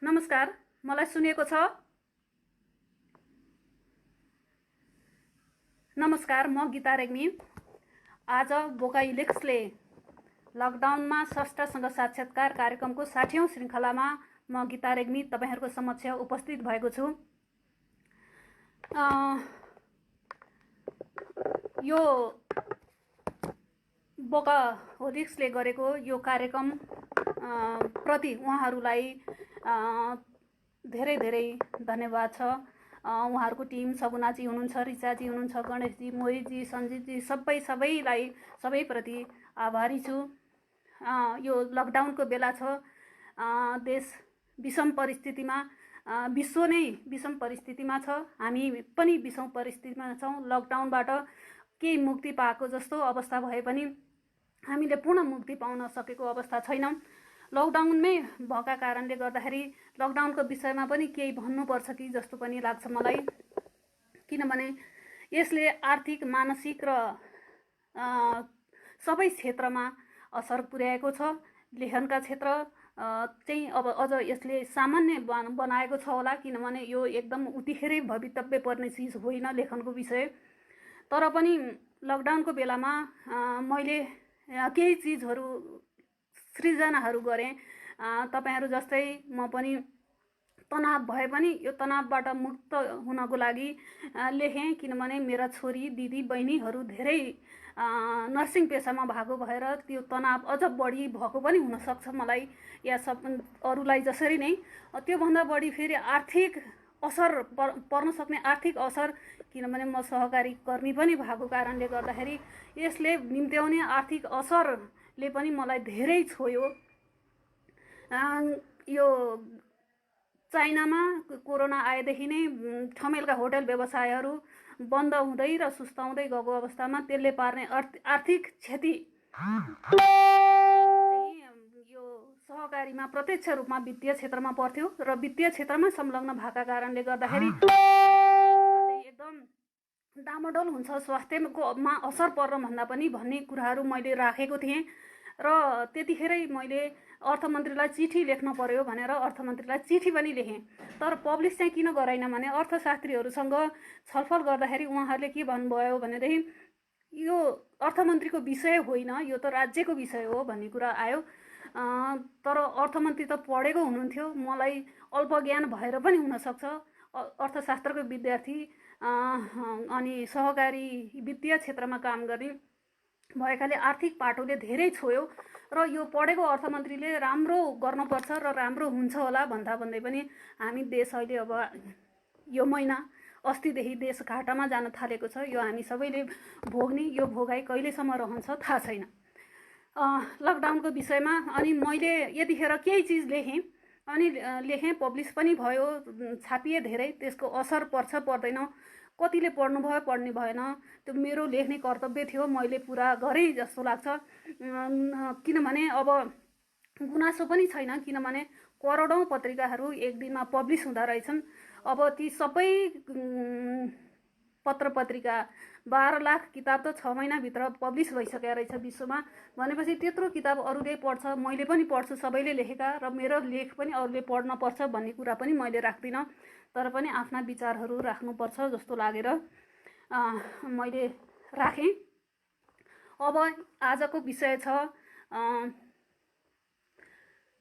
नमस्कार, मलाई सुनिएको छ? नमस्कार, म गीता रेग्मी। आज भोकाइलेक्सले लकडाउनमा स्रष्टासँग साक्षात्कार कार्यक्रमको 60औं श्रृङ्खलामा म गीता रेग्मी तपाईहरुको समक्ष उपस्थित भएको छु। यो भोकाहोलिक्सले गरेको यो कार्यक्रम प्रति उहाँहरूलाई धेरै धेरै धन्यवाद छ। उहाँहरूको टिम सगुनाजी हुनुहुन्छ, रिचाजी हुनुहुन्छ, गणेशजी, मोहितजी, सञ्जीतजी सबैलाई सबैप्रति आभारी छु। यो लकडाउनको बेला छ, देश विषम परिस्थितिमा, विश्व नै विषम परिस्थितिमा छ, हामी पनि विषम परिस्थितिमा छौँ। लकडाउनबाट केही मुक्ति पाएको जस्तो अवस्था भए पनि हामीले पूर्ण मुक्ति पाउन सकेको अवस्था छैनौँ। लकडाउनमै भएका कारणले गर्दाखेरि लकडाउनको विषयमा पनि केही भन्नुपर्छ कि जस्तो पनि लाग्छ मलाई, किनभने यसले आर्थिक, मानसिक र सबै क्षेत्रमा असर पुर्याएको छ। लेखनका क्षेत्र चाहिँ अब अझ यसले सामान्य बनाएको छ होला, किनभने यो एकदम उतिखेरै भवितव्य पर्ने चिज होइन लेखनको विषय। तर पनि लकडाउनको बेलामा मैले केही चिजहरू सृजनाहरू गरेँ। तपाईहरु जस्तै म पनि तनाव भए पनि यो तनावबाट मुक्त हुनको लागि लेखेँ, किनभने मेरा छोरी, दिदी, बहिनीहरू धेरै नर्सिङ पेसामा भएको भएर त्यो तनाव अझ बढी भएको पनि हुनसक्छ मलाई या सब अरूलाई जसरी नै। त्योभन्दा बढी फेरि आर्थिक असर पर्न सक्ने आर्थिक असर, किनभने म सहकारी कर्मी पनि भएको कारणले गर्दाखेरि यसले निम्त्याउने आर्थिक असरले पनि मलाई धेरै छोयो। यो चाइनामा कोरोना आएदेखि नै ठमेलका होटल व्यवसायहरू बन्द हुँदै र सुस्ताउँदै गएको अवस्थामा त्यसले पार्ने आर्थिक क्षति यो सहकारीमा प्रत्यक्ष रूपमा वित्तीय क्षेत्रमा पर्थ्यो र वित्तीय क्षेत्रमा संलग्न भएका कारणले गर्दाखेरि एकदम डामाडोल हुन्छ, स्वास्थ्यमा असर पर्न भन्दा पनि भन्ने कुराहरू मैले राखेको थिएँ। र त्यतिखेरै मैले अर्थमन्त्रीलाई चिठी लेख्न पर्यो भनेर अर्थमन्त्रीलाई चिठी पनि लेखेँ। तर पब्लिस चाहिँ किन गराइन भने अर्थशास्त्रीहरूसँग छलफल गर्दाखेरि उहाँहरूले के भन्नुभयो भनेदेखि यो अर्थमन्त्रीको विषय होइन, यो त राज्यको विषय हो भन्ने कुरा आयो। तर अर्थमन्त्री त पढेको हुनुहुन्थ्यो, मलाई अल्प ज्ञान भएर पनि हुनसक्छ। अर्थशास्त्रको विद्यार्थी अनि सहकारी वित्तीय क्षेत्रमा काम गर्ने भएकाले आर्थिक पाटोले धेरै छोयो र यो पढेको अर्थमन्त्रीले राम्रो गर्नुपर्छ र राम्रो हुन्छ होला भन्दा भन्दै पनि हामी देश अहिले अब यो महिना अस्तिदेखि देश घाटामा जान थालेको छ। यो हामी सबैले भोग्ने, यो भोगाइ कहिलेसम्म रहन्छ थाहा छैन लकडाउनको विषयमा। अनि मैले यतिखेर केही चिज लेखेँ, पब्लिस पनि भयो, छापिए धेरै। त्यसको असर पर्छ पर्दैन, कतिले पढ्नुभयो पढ्ने भएन, त्यो मेरो लेख्ने कर्तव्य थियो, मैले पुरा गरेँ जस्तो लाग्छ। किनभने अब गुनासो पनि छैन, किनभने करोडौँ पत्रिकाहरू एक दिनमा पब्लिस हुँदा रहेछन्। अब ती सबै पत्र पत्रिका 12 लाख किताब त 6 महिनाभित्र पब्लिस भइसकेको रहेछ विश्वमा भनेपछि त्यत्रो किताब अरूले पढ्छ, मैले पनि पढ्छु, सबैले लेखेका, र मेरो लेख पनि अरूले पढ्न पर्छ भन्ने कुरा पनि मैले राख्दिनँ। तर पनि आफ्ना विचारहरू राख्नुपर्छ जस्तो लागेर मैले राखेँ। अब आजको विषय छ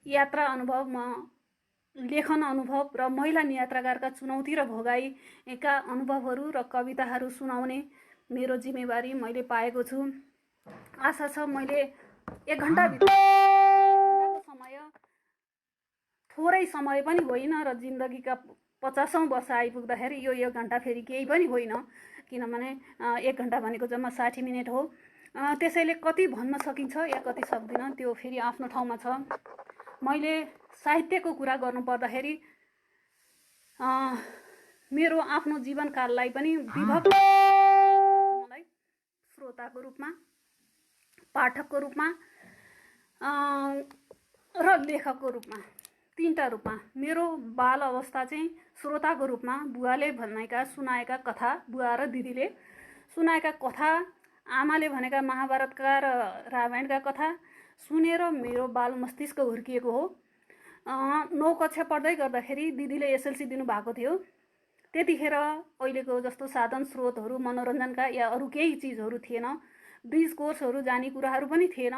यात्रा अनुभव, लेखन अनुभव र महिला यात्रागारका चुनौती र भोगाइका अनुभवहरू र कविताहरू सुनाउने मेरो जिम्मेवारी मैले पाएको छु। आशा छ मैले 1 घण्टाभित्र समय, थोरै समय पनि होइन र जिन्दगीका 50औं वर्ष आइपुग्दाखेरि यो 1 घण्टा फेरि केही पनि होइन, किनभने 1 घण्टा भनेको जम्मा 60 मिनट हो। त्यसैले कति भन्न सकिन्छ या कति सक्दिनँ त्यो फेरि आफ्नो ठाउँमा छ। मैले साहित्यको कुरा गर्नु पर्दाखेरि मेरो आफ्नो जीवनकाललाई पनि विभक्त मलाई श्रोताको रूपमा, पाठकको रूपमा र लेखकको रूपमा, 3टा रूपमा। मेरो बाल अवस्था चाहिँ श्रोताको रूपमा बुवाले सुनाएका कथा, बुवा र दिदीले सुनाएका कथा, आमाले भनेका महाभारतका र रामायणका कथा सुनेर मेरो बाल मस्तिष्क हुर्किएको हो। 9 कक्षा पढ्दै गर्दाखेरि दिदीले एसएलसी दिनुभएको थियो। त्यतिखेर अहिलेको जस्तो साधन स्रोतहरू मनोरञ्जनका या अरू केही चिजहरू थिएन, ब्रिज कोर्सहरू जाने कुराहरू पनि थिएन।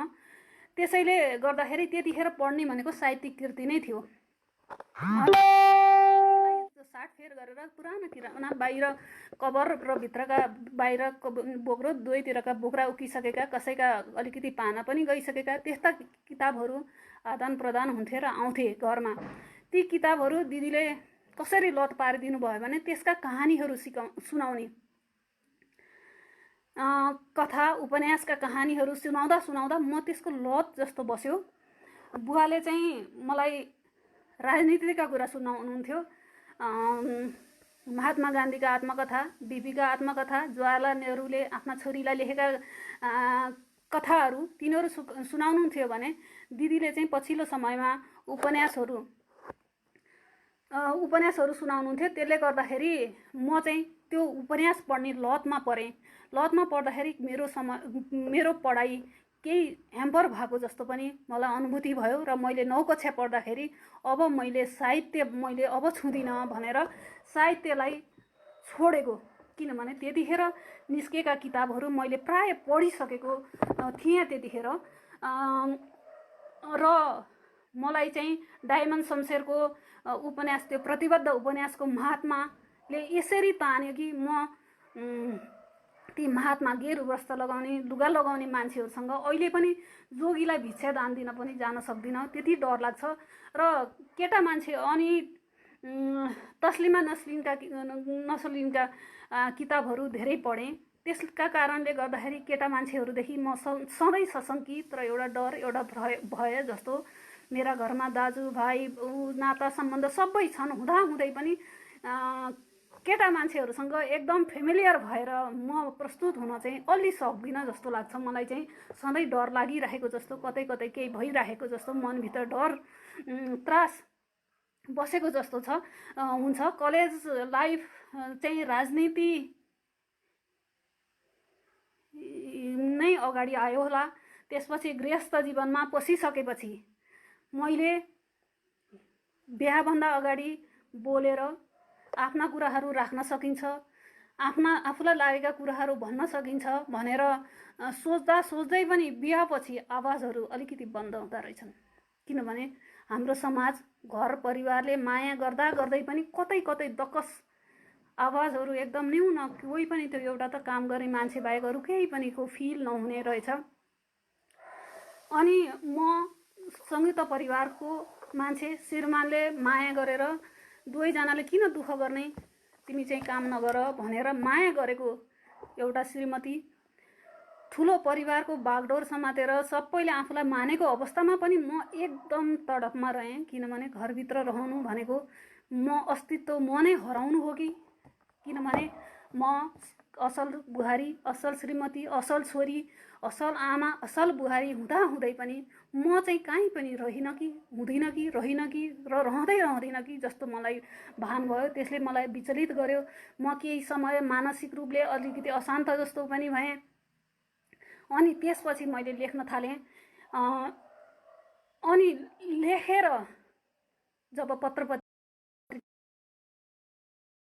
त्यसैले गर्दाखेरि त्यतिखेर पढ्ने भनेको साहित्यिक कृति नै थियो। साटफेर गरेर पुरानो किराना बाहिर कभर र भित्रका बाहिर बोक र दुवैतिरका बोक्रा उकिसकेका, कसैका अलिकति पाना पनि गइसकेका त्यस्ता किताबहरू आदान प्रदान हुन्थे र आउँथे घरमा। ती किताबहरू दिदीले कसरी लत पारिदिनु भयो भने त्यसका कहानीहरू सुनाउने, कथा उपन्यासका कहानीहरू सुनाउँदा सुनाउँदा म त्यसको लत जस्तो बस्यो। बुवाले चाहिँ मलाई राजनीतिका कुरा सुनाउनुहुन्थ्यो। महात्मा गान्धीका आत्मकथा, बिपीका आत्मकथा, जवाहरलाल नेहरूले आफ्ना छोरीलाई लेखेका कथाहरू तिनीहरू सुनाउनुहुन्थ्यो भने दिदीले चाहिँ पछिल्लो समयमा उपन्यासहरू सुनाउनुहुन्थ्यो। त्यसले गर्दाखेरि म चाहिँ त्यो उपन्यास पढ्ने लतमा परेँ। लतमा पर्दाखेरि मेरो पढाइ केही ह्याम्पर भएको जस्तो पनि मलाई अनुभूति भयो र मैले 9 कक्षा पढ्दाखेरि अब मैले साहित्य अब छुँदिनँ भनेर साहित्यलाई छोडेको। किनभने त्यतिखेर निस्केका किताबहरू मैले प्राय पढिसकेको थिएँ त्यतिखेर। र मलाई चाहिँ डायमन्ड शमशेरको उपन्यास, त्यो प्रतिबद्ध उपन्यासको महात्माले यसरी तान्यो कि म ती महात्मा गेरु वस्त्र लगाउने, लुगा लगाउने मान्छेहरूसँग अहिले पनि जोगीलाई भिक्षा दान दिन पनि जान सक्दिनँ, त्यति डर लाग्छ। र केटा मान्छे अनि तस्लिमा नसलिनका किताबहरू धेरै पढेँ। त्यसका कारणले गर्दाखेरि केटा मान्छेहरूदेखि म सधैँ सशङ्कित र एउटा डर, एउटा भय जस्तो। मेरा घरमा दाजुभाइ नाता सम्बन्ध सबै छन् हुँदाहुँदै पनि केटा मान्छेहरूसँग एकदम फेमिलियर भएर म प्रस्तुत हुन चाहिँ अलि सक्दिनँ जस्तो लाग्छ। मलाई चाहिँ सधैँ डर लागिरहेको जस्तो, कतै कतै केही भइरहेको जस्तो, मनभित्र डर त्रास बसेको जस्तो हुन्छ। कलेज लाइफ चाहिँ राजनीति नै अगाडि आयो होला। त्यसपछि गृहस्थ जीवनमा पसिसकेपछि मैले बिहाभन्दा अगाडि बोलेर आफ्ना कुराहरू राख्न सकिन्छ, आफूलाई लागेका कुराहरू भन्न सकिन्छ भनेर सोच्दा सोच्दै पनि बिहापछि आवाजहरू अलिकति बन्द हुँदो रहेछन्। किनभने हाम्रो समाज, घर परिवारले माया गर्दा गर्दै पनि कतै कतै दक्कस आवाजहरू एकदम न्यून, कोही पनि त्यो एउटा त काम गर्ने मान्छे बाहेक अरू केही पनि को फिल नहुने रहेछ। अनि म संयुक्त परिवारको मान्छे, श्रीमानले माया गरेर दुवैजनाले किन दुःख गर्ने, तिमी चाहिँ काम नगर भनेर माया गरेको एउटा श्रीमती, ठुलो परिवारको बागडोर समातेर सबैले आफूलाई मानेको अवस्थामा पनि म एकदम तडपमा रहेँ। किनभने घरभित्र रहनु भनेको म अस्तित्व म नै हराउनु हो कि, किनभने म असल बुहारी, असल श्रीमती, असल छोरी, असल आमा, असल बुहारी हुँदाहुँदै पनि म चाहिँ कहीँ पनि रहिनँ कि, हुँदिनँ कि, रहिनँ कि र रहँदिनँ कि जस्तो मलाई भान भयो। त्यसले मलाई विचलित गर्यो। म केही समय मानसिक रूपले अलिकति अशान्त जस्तो पनि भएँ। अनि त्यसपछि मैले लेख्न थालेँ। अनि लेखेर जब पत्र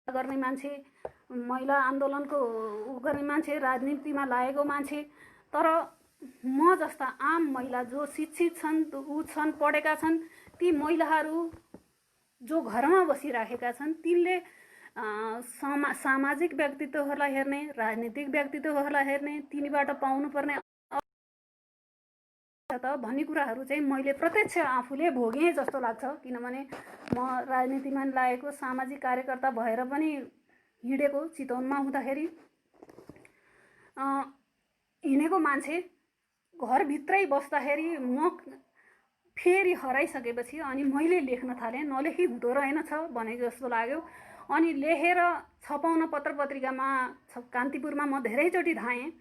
गर्ने मान्छे, महिला आन्दोलनको गर्ने मान्छे, राजनीतिमा लागेको मान्छे, तर म जस्ता आम महिला जो शिक्षित छन्, पढेका छन्, ती महिलाहरू जो घरमा बसिराखेका छन्, तिनले सामाजिक व्यक्तित्वहरूलाई हेर्ने, राजनीतिक व्यक्तित्वहरूलाई हेर्ने, तिनीबाट पाउनुपर्ने भन्ने कुराहरू चाहिँ मैले प्रत्यक्ष आफूले भोगेँ जस्तो लाग्छ। किनभने म राजनीतिमा लागेको सामाजिक कार्यकर्ता भएर पनि हिँडेको, चितवनमा हुँदाखेरि हिँडेको मान्छे घरभित्रै बस्दाखेरि म फेरि हराइसकेपछि अनि मैले लेख्न थालेँ। नलेखी हुँदो रहेनछ भने जस्तो लाग्यो। अनि लेखेर छपाउन पत्र पत्रिकामा, कान्तिपुरमा म धेरैचोटि धाएँ।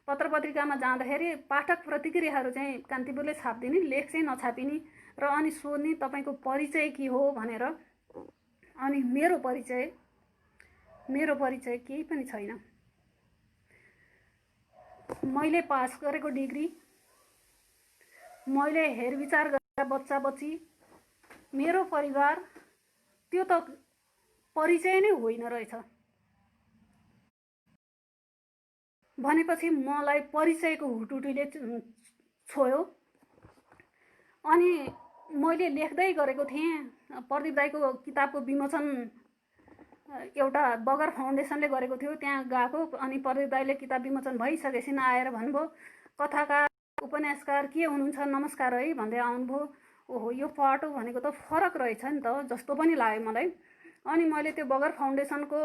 पत्र पत्रिकामा जाँदाखेरि पाठक प्रतिक्रियाहरू चाहिँ कान्तिपुरले छापिदिने, लेख चाहिँ नछापिने र अनि सोध्ने तपाईँको परिचय के हो भनेर। अनि मेरो परिचय केही पनि छैन। मैले पास गरेको डिग्री, मैले हेरविचार गरेर बच्चा बच्ची मेरो परिवार त्यो त परिचय नै होइन रहेछ भनेपछि मलाई परिचयको हुटुटीले छोयो। अनि मैले लेख्दै गरेको थिएँ। प्रदीप दाईको किताबको विमोचन एउटा बगर फाउन्डेसनले गरेको थियो, त्यहाँ गएको। अनि प्रदीप दाईले किताब विमोचन भइसकेपछि आएर भन्नुभयो, कथाकार उपन्यासकार के हुनुहुन्छ, नमस्कार है भन्दै आउनुभयो। ओहो, यो पाटो भनेको त फरक रहेछ नि त जस्तो पनि लाग्यो मलाई। अनि मैले त्यो बगर फाउन्डेसनको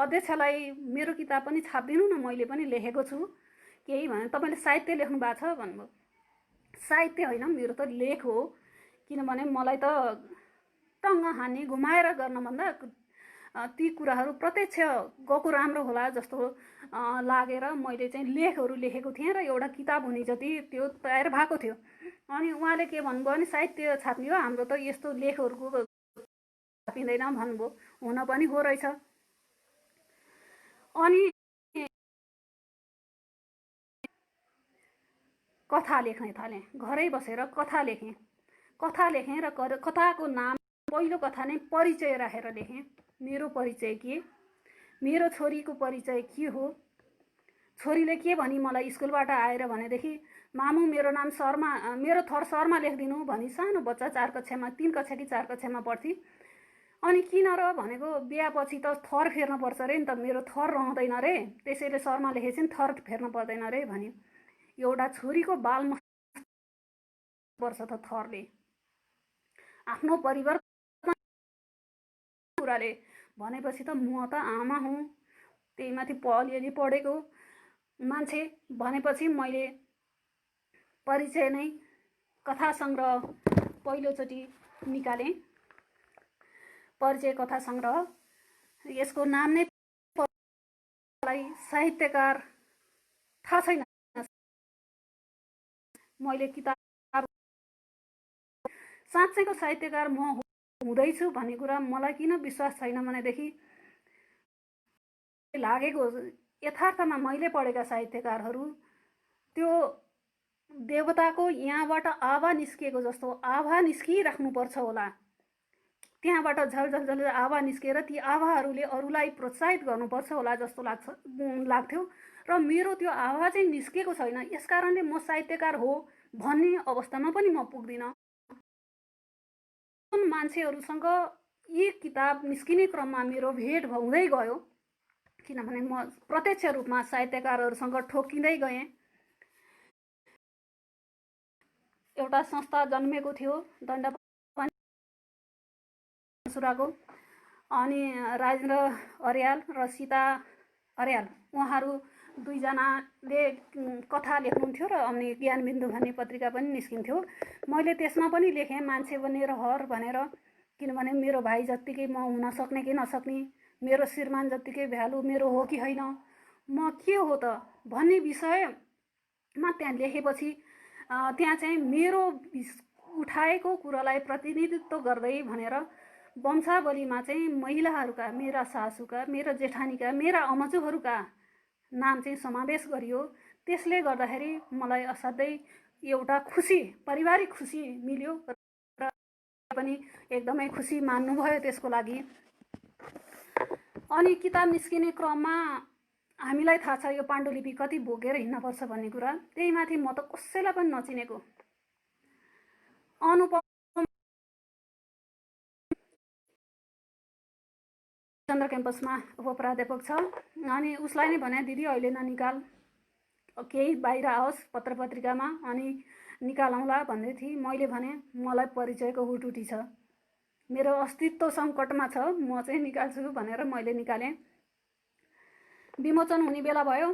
अध्यक्षलाई मेरो किताब पनि छापिदिनु न, मैले पनि लेखेको छु केही भने। तपाईँले साहित्य लेख्नु भएको छ भन्नुभयो। साहित्य होइन, मेरो त लेख हो, किनभने मलाई त टङ्ग हानी घुमाएर गर्नुभन्दा ती कुराहरू प्रत्यक्ष गएको राम्रो होला जस्तो लागेर मैले चाहिँ लेखहरू लेखेको थिएँ र एउटा किताब हुने जति त्यो तयार भएको थियो। अनि उहाँले के भन्नुभयो भने साहित्य छाप्ने हो, हाम्रो त यस्तो लेखहरूको छापिँदैन भन्नुभयो। हुन पनि हो रहेछ। अनि कथा लेख्न थालेँ, घरै बसेर कथा लेखेँ र कथाको नाम पहिलो कथा नै परिचय राखेर लेखेँ। मेरो परिचय के, मेरो छोरीको परिचय के हो। छोरीले के भनी मलाई स्कुलबाट आएर भनेदेखि, मामु मेरो नाम शर्मा, मेरो थर शर्मा लेखिदिनु भनी। सानो बच्चा 4 कक्षामा 3 कक्षा कि 4 कक्षामा पढ्थी। अनि किन र भनेको, बिहापछि त थर फेर्न पर्छ रे नि त, मेरो थर रहँदैन रे, त्यसैले शर्मा लेखेपछि नि थर फेर्न पर्दैन रे भन्यो। एउटा छोरीको बाल पर्छ त थरले, आफ्नो परिवार कुराले भनेपछि त म त आमा हुँ, त्यही माथि अलिअलि पढेको मान्छे भनेपछि मैले परिचय नै कथा सङ्ग्रह पहिलोचोटि निकालेँ। परिचय कथा सङ्ग्रह, यसको नाम नै साहित्यकार थाहा छैन। मैले किताब साँच्चैको साहित्यकार म हुँदैछु भन्ने कुरा मलाई किन विश्वास छैन भनेदेखि, लागेको यथार्थमा मैले पढेका साहित्यकारहरू त्यो देवताको यहाँबाट आभा निस्किएको जस्तो आभा निस्किराख्नुपर्छ होला। त्यहाँबाट झलझल आभा निस्केर ती आभाहरूले अरूलाई प्रोत्साहित गर्नुपर्छ होला जस्तो लाग्थ्यो। र मेरो त्यो आभा चाहिँ निस्केको छैन। यसकारणले म साहित्यकार हो भन्ने अवस्थामा पनि म पुग्दिनँ। मान्छेहरूसँग यी किताब निस्किने क्रममा मेरो भेट हुँदै गयो, किनभने म प्रत्यक्ष रूपमा साहित्यकारहरूसँग ठोकिँदै गएँ। एउटा संस्था जन्मेको थियो दण्डपानीको, अनि राजेन्द्र अर्याल र सीता अर्याल, उहाँहरू दुईजनाले कथा लेख्नुहुन्थ्यो र अनि ज्ञानबिन्दु भन्ने पत्रिका पनि निस्किन्थ्यो। मैले त्यसमा पनि लेखेँ मान्छे बनेर हर भनेर, किनभने मेरो भाइ जत्तिकै म हुन सक्ने कि नसक्ने, मेरो श्रीमान जत्तिकै भ्यालु मेरो हो कि होइन, म के हो त भन्ने विषयमा त्यहाँ लेखेपछि त्यहाँ चाहिँ मेरो उठाएको कुरालाई प्रतिनिधित्व गर्दै भनेर वंशावलीमा चाहिँ महिलाहरूका, मेरा सासूका, मेरा जेठानीका, मेरा अमजुहरूका नाम चाहिँ समावेश गरियो। त्यसले गर्दाखेरि मलाई असाध्यै एउटा खुसी, पारिवारिक खुसी मिल्यो र पनि एकदमै खुसी मान्नुभयो त्यसको लागि। अनि किताब निस्किने क्रममा हामीलाई थाहा छ यो पाण्डुलिपि कति बोकेर हिँड्नुपर्छ भन्ने कुरा। त्यही माथि म त कसैलाई पनि नचिनेको अनुपम चन्द्र क्याम्पसमा उपप्राध्यापक छ। अनि उसलाई नै भने, दिदी अहिले ननिकाल, केही बाहिर आओस् पत्र पत्रिकामा अनि निकालौँला भन्दै थिएँ। मैले भने मलाई परिचयको हुटुटी छ, मेरो अस्तित्व सङ्कटमा छ, म चाहिँ निकाल्छु भनेर मैले निकालेँ। विमोचन हुने बेला भयो,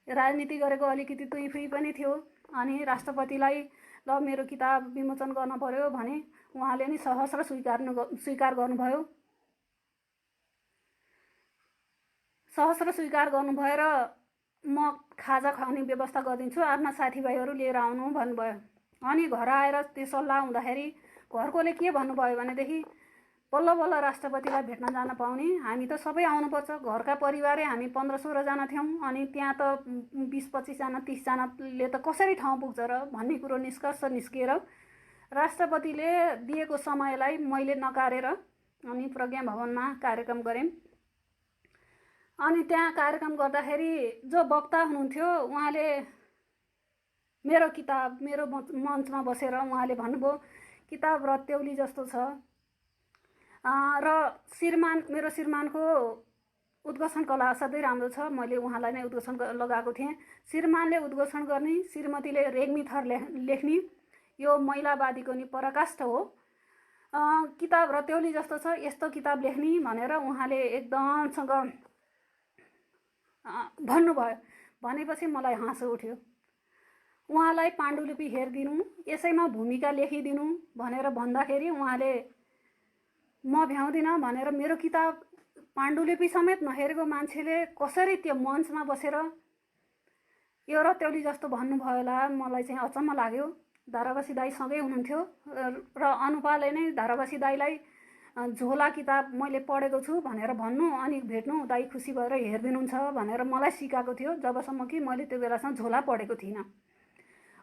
राजनीति गरेको अलिकति तुइफुइ पनि थियो। अनि राष्ट्रपतिलाई ल मेरो किताब विमोचन गर्न पर्यो भने उहाँले नि सहस्र स्वीकार गर्नुभयो। सहस्र स्वीकार गर्नुभएर म खाजा खुवाउने व्यवस्था गरिदिन्छु, आफ्ना साथीभाइहरू लिएर आउनु भन्नुभयो। अनि घर आएर त्यो सल्लाह हुँदाखेरि घरकोले के भन्नुभयो भनेदेखि, बल्ल बल्ल राष्ट्रपतिलाई भेट्न जान पाउने, हामी त सबै आउनुपर्छ, घरका परिवारै हामी 15-16 जना थियौँ, अनि त्यहाँ त 20-25 जना 30 जनाले त कसरी ठाउँ पुग्छ र भन्ने कुरो निष्कर्ष निस्किएर राष्ट्रपतिले दिएको समयलाई मैले नकारेर अनि प्रज्ञा भवनमा कार्यक्रम गरेँ। अनि त्यहाँ कार्यक्रम गर्दाखेरि जो वक्ता हुनुहुन्थ्यो उहाँले मेरो किताब मेरो मञ्चमा बसेर उहाँले भन्नुभयो किताब रत्तेउली जस्तो छ र मेरो श्रीमानको उद्घोषण कला असाध्यै राम्रो छ। मैले उहाँलाई नै उद्घोषण लगाएको थिएँ। श्रीमानले उद्घोषण गर्ने, श्रीमतीले रेग्मी थर लेख्ने यो महिलावादीको नि पराकाष्ठ हो। किताब रत्तेउली जस्तो छ, यस्तो किताब लेख्ने भनेर उहाँले एकदमसँग भन्नुभयो। भनेपछि मलाई हाँसो उठ्यो। उहाँलाई पाण्डुलिपि हेरिदिनु, यसैमा भूमिका लेखिदिनु भनेर भन्दाखेरि उहाँले म भ्याउँदिनँ भनेर मेरो किताब पाण्डुलिपि समेत नहेरेको मान्छेले कसरी त्यो मञ्चमा बसेर यो रत्तेउली जस्तो भन्नुभयो होला। मलाई चाहिँ अचम्म लाग्यो। धारावासी दाई सँगै हुनुहुन्थ्यो र अनुपाले नै धारावासी दाईलाई झोला किताब मैले पढेको छु भनेर भन्नु अनि भेट्नु दाई खुसी भएर हेरिदिनुहुन्छ भनेर मलाई सिकाएको थियो, जबसम्म कि मैले त्यो बेलासम्म झोला पढेको थिइनँ।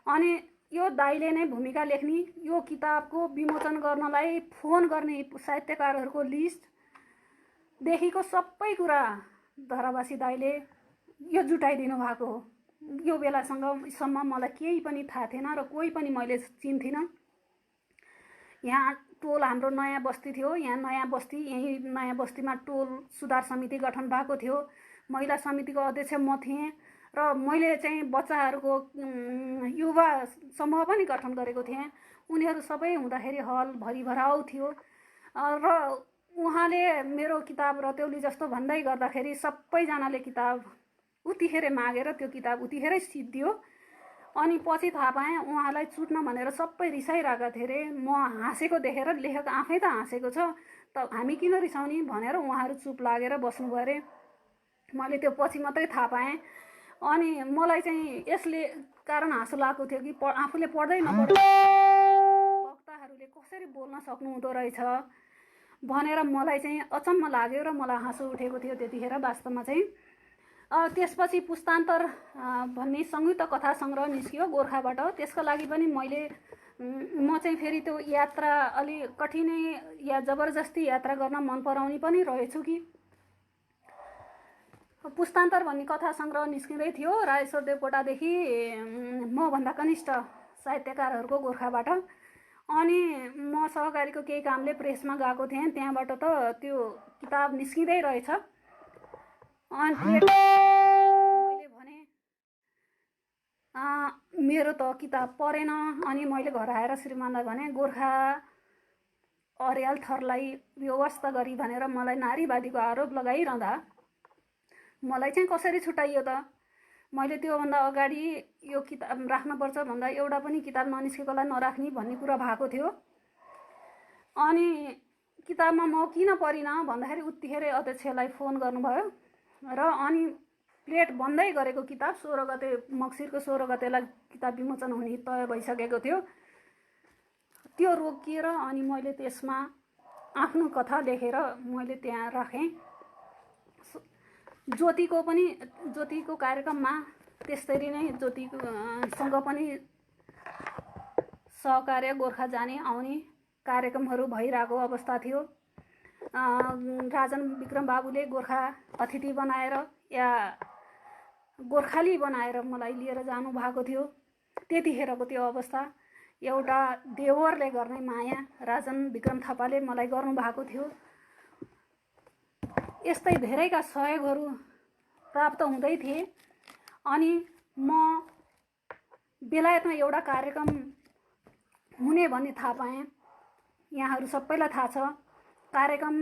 अनि यो दाईले नै भूमिका लेख्ने, यो किताबको विमोचन गर्नलाई फोन गर्ने साहित्यकारहरूको लिस्टदेखिको सबै कुरा धारावासी दाईले यो जुटाइदिनु भएको हो। यो बेलासँगसम्म मलाई केही पनि थाहा थिएन र कोही पनि मैले चिन्थिनँ। यहाँ टोल हाम्रो नयाँ बस्ती थियो, यहाँ नयाँ बस्ती, यही नयाँ बस्तीमा टोल सुधार समिति गठन भएको थियो। महिला समितिको अध्यक्ष म थिएँ र मैले चाहिँ बच्चाहरूको युवा समूह पनि गठन गरेको थिएँ। उनीहरू सबै हुँदाखेरि हल भरिभराउ थियो र उहाँले मेरो किताब रत्तेउली जस्तो भन्दै गर्दाखेरि सबैजनाले किताब उतिखेरै मागेर त्यो किताब उतिखेरै सिद्धियो। अनि पछि थाहा पाएँ उहाँलाई चुट्न भनेर सबै रिसाइरहेका थिए अरे। म हाँसेको देखेर लेखक आफै त हाँसेको छ, त हामी किन रिसाउने भनेर उहाँहरू चुप लागेर बस्नुभयो अरे। मैले त्यो पछि मात्रै थाहा पाएँ। अनि मलाई चाहिँ यसले कारण हाँसो लागेको थियो कि आफूले पढ्दै नपढ्दै वक्ताहरूले कसरी बोल्न सक्नुहुँदो रहेछ भनेर मलाई चाहिँ अचम्म लाग्यो र मलाई हाँसो उठेको थियो त्यतिखेर वास्तवमा चाहिँ। त्यसपछि पुस्तान्तर भन्ने संयुक्त कथा सङ्ग्रह निस्कियो गोर्खाबाट। त्यसको लागि पनि म चाहिँ फेरि त्यो यात्रा अलि कठिनै या जबरजस्ती यात्रा गर्न मन पराउने पनि रहेछु कि पुस्तान्तर भन्ने कथा सङ्ग्रह निस्किँदै थियो राजेश्वर देवकोटादेखि मभन्दा कनिष्ठ साहित्यकारहरूको गोर्खाबाट। अनि म सहकारीको केही कामले प्रेसमा गएको थिएँ, त्यहाँबाट त त्यो किताब निस्किँदै रहेछ। अनि मैले भने मेरो त किताब परेन। अनि मैले घर आएर श्रीमानलाई भने गोर्खा अर्याल थरलाई व्यवस्था गरी भनेर मलाई नारीवादीको आरोप लगाइरहँदा मलाई चाहिँ कसरी छुट्याइयो त। मैले त्योभन्दा अगाडि यो किताब राख्नुपर्छ भन्दा एउटा पनि किताब ननिस्केकोलाई नराख्ने भन्ने कुरा भएको थियो। अनि किताबमा म किन परिनँ भन्दाखेरि उत्तिखेरै अध्यक्षलाई फोन गर्नुभयो र अनि प्लेट बन्दै गरेको किताब 16 गते मक्सिरको 16 गतेलाई किताब विमोचन हुने तय भइसकेको थियो। त्यो रोकिएर अनि मैले त्यसमा आफ्नो कथा लेखेर मैले त्यहाँ राखेँ। ज्योतिको कार्यक्रममा त्यसरी नै ज्योतिसँग पनि सहकार्य गोर्खा जाने आउने कार्यक्रमहरू भइरहेको अवस्था थियो। राजन विक्रम बाबुले गोर्खा अतिथि बनाएर या गोर्खाली बनाएर मलाई लिएर जानु भएको थियो। त्यतिखेरको त्यो अवस्था एउटा देवरले गर्ने माया राजन विक्रम थापाले मलाई गर्नु भएको थियो। यस्तै धेरैका सहयोगहरू प्राप्त हुँदै थिए। अनि म बेलायतमा एउटा कार्यक्रम हुने भन्ने थाहा पाएँ। यहाँहरू सबैलाई थाहा छ कार्यक्रम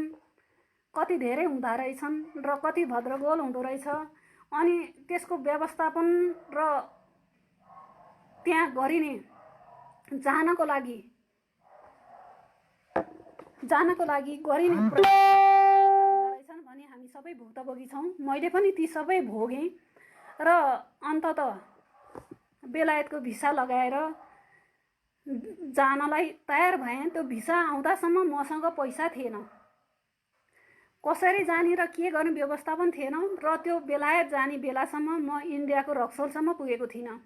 कति धेरै हुँदो रहेछन् र कति भद्रगोल हुँदो रहेछ। अनि त्यसको व्यवस्थापन र त्यहाँ गरिने जानको लागि गरिने रहेछन् भने हामी सबै भुक्तभोगी छौँ। मैले पनि ती सबै भोगेँ र अन्ततः बेलायतको भिसा लगाएर जानलाई तयार भएँ। त्यो भिसा आउँदासम्म मसँग पैसा थिएन, कसरी जाने र के गर्ने व्यवस्थापन थिएन र त्यो बेलायत जाने बेलासम्म म इन्डियाको रक्सोलसम्म पुगेको थिइनँ।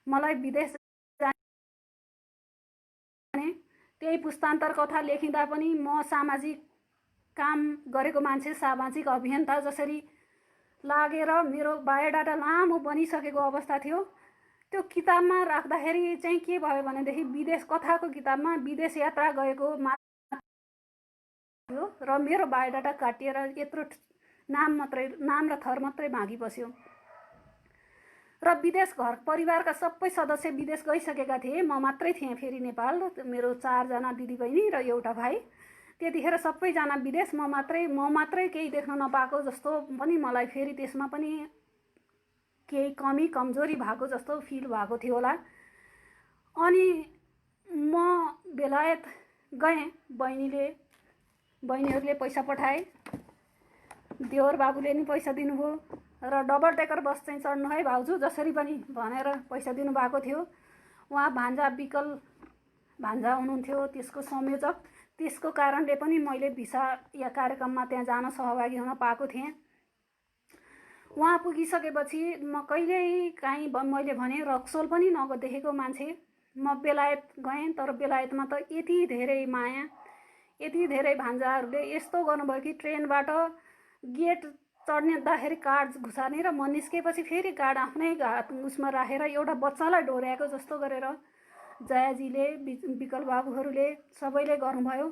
मलाई विदेश भने त्यही पुस्तान्तर कथा लेखिँदा पनि म सामाजिक काम गरेको मान्छे, सामाजिक अभियन्ता जसरी लागेर मेरो बायोडाटा लामो बनिसकेको अवस्था थियो। त्यो किताबमा राख्दाखेरि चाहिँ के भयो भनेदेखि विदेश कथाको किताबमा विदेश यात्रा गएको थियो र मेरो बायोडाटा काटिएर यत्रो नाम र थर मात्रै बाँकी बस्यो। र विदेश घर परिवारका सबै सदस्य विदेश गइसकेका थिए, म मात्रै थिएँ फेरि नेपाल। मेरो 4 जना दिदीबहिनी र एउटा भाइ। त्यतिखेर सबैजना विदेश, म मात्रै केही देख्न नपाएको जस्तो पनि मलाई फेरि त्यसमा पनि केही कमी कमजोरी भएको जस्तो फिल भएको थियो होला। अनि म बेलायत गएँ। बहिनीहरूले पैसा पठाए, देवर बाबुले नि पैसा दिनुभयो र डबल डेकर बस चाहिँ चढ्नु है भाउजू जसरी पनि भनेर पैसा दिनुभएको थियो। उहाँ भान्जा विकल भान्जा हुनुहुन्थ्यो, त्यसको संयोजक। त्यसको कारणले पनि मैले भिसा या कार्यक्रममा त्यहाँ जान सहभागी हुन पाएको थिएँ। उहाँ पुगिसकेपछि म कहिल्यै काहीँ मैले भने रक्सोल पनि नदेखेको मान्छे म बेलायत गएँ। तर बेलायतमा त यति धेरै माया, यति धेरै भान्जाहरूले यस्तो गर्नुभयो कि ट्रेनबाट गेट चढ्नेदाखेरि कार्ड घुसार्ने र म निस्केपछि फेरि कार्ड आफ्नै उसमा राखेर एउटा बच्चालाई डोर्याएको जस्तो गरेर जयाजीले, विकल बाबुहरूले सबैले गर्नुभयो।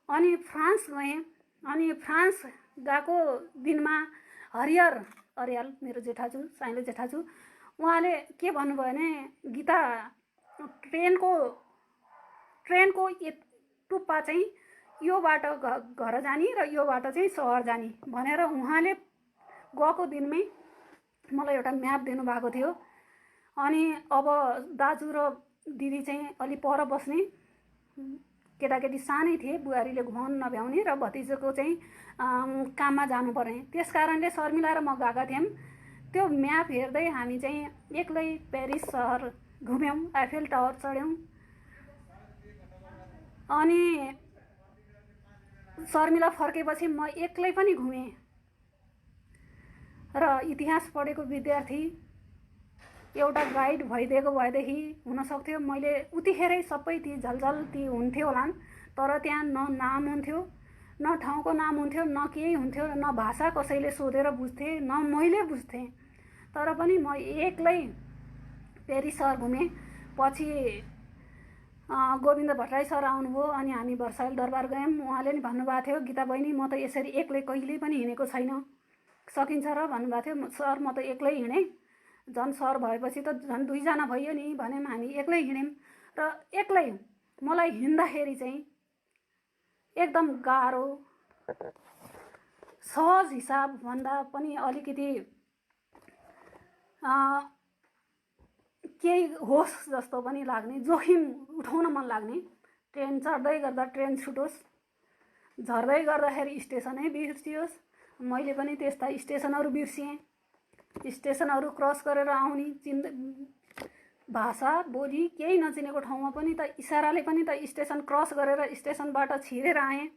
अनि फ्रान्स गएँ। अनि फ्रान्स गएको दिनमा हरिहर अर्याल, मेरो जेठाजु, साइलो जेठाजु, उहाँले के भन्नुभयो भने गीता ट्रेनको टुप्पा चाहिँ यो बाटो घर जाने र यो बाटो चाहिँ सहर जाने भनेर उहाँले गएको दिनमै मलाई एउटा म्याप दिनुभएको थियो। अनि अब दाजु र दिदी चाहिँ अलि पर बस्ने, केटाकेटी सानै थिए, बुहारीले घुमाउनु नभ्याउने र भतिजोको चाहिँ काममा जानुपर्ने। त्यस कारणले शर्मिला र म गएका थियौँ। त्यो म्याप हेर्दै हामी चाहिँ एक्लै पेरिस सहर घुम्यौँ, आइफेल टावर चढ्यौँ। अनि शर्मिला फर्केपछि म एक्लै पनि घुमेँ। र इतिहास पढेको विद्यार्थी एउटा गाइड भइदिएको भएदेखि हुनसक्थ्यो मैले उतिखेरै सबै ती झलझल ती हुन्थ्यो होला। तर त्यहाँ न नाम हुन्थ्यो, न ठाउँको नाम हुन्थ्यो, न केही हुन्थ्यो, न भाषा कसैले सोधेर बुझ्थेँ, न मैले बुझ्थेँ। तर पनि म एक्लै पेरिस सहर घुमेँ। पछि गोविन्द भट्टराई सर आउनुभयो अनि हामी भर्साइल दरबार गयौँ। उहाँले नि भन्नुभएको थियो गीता बहिनी म त यसरी एक्लै कहिल्यै पनि हिँडेको छैन, सकिन्छ र भन्नुभएको थियो। सर म त एक्लै हिँडेँ, झन् सर भएपछि त झन् 2 जना भयो नि भन्यौँ। हामी एक्लै हिँड्यौँ र एक्लै मलाई हिँड्दाखेरि चाहिँ एकदम गाह्रो, सहज हिसाब भन्दा पनि अलिकति केही होस् जस्तो पनि लाग्ने, जोखिम उठाउन मन लाग्ने। ट्रेन चढ्दै गर्दा ट्रेन छुटोस्, झर्दै गर्दाखेरि स्टेसनै बिर्सियोस्। मैले पनि त्यस्ता स्टेसनहरू बिर्सिएँ। स्टेसनहरू क्रस गरेर आउने, भाषा बोली केही नचिनेको ठाउँमा पनि त इसाराले पनि त स्टेसन क्रस गरेर स्टेसनबाट छिरेर आएँ।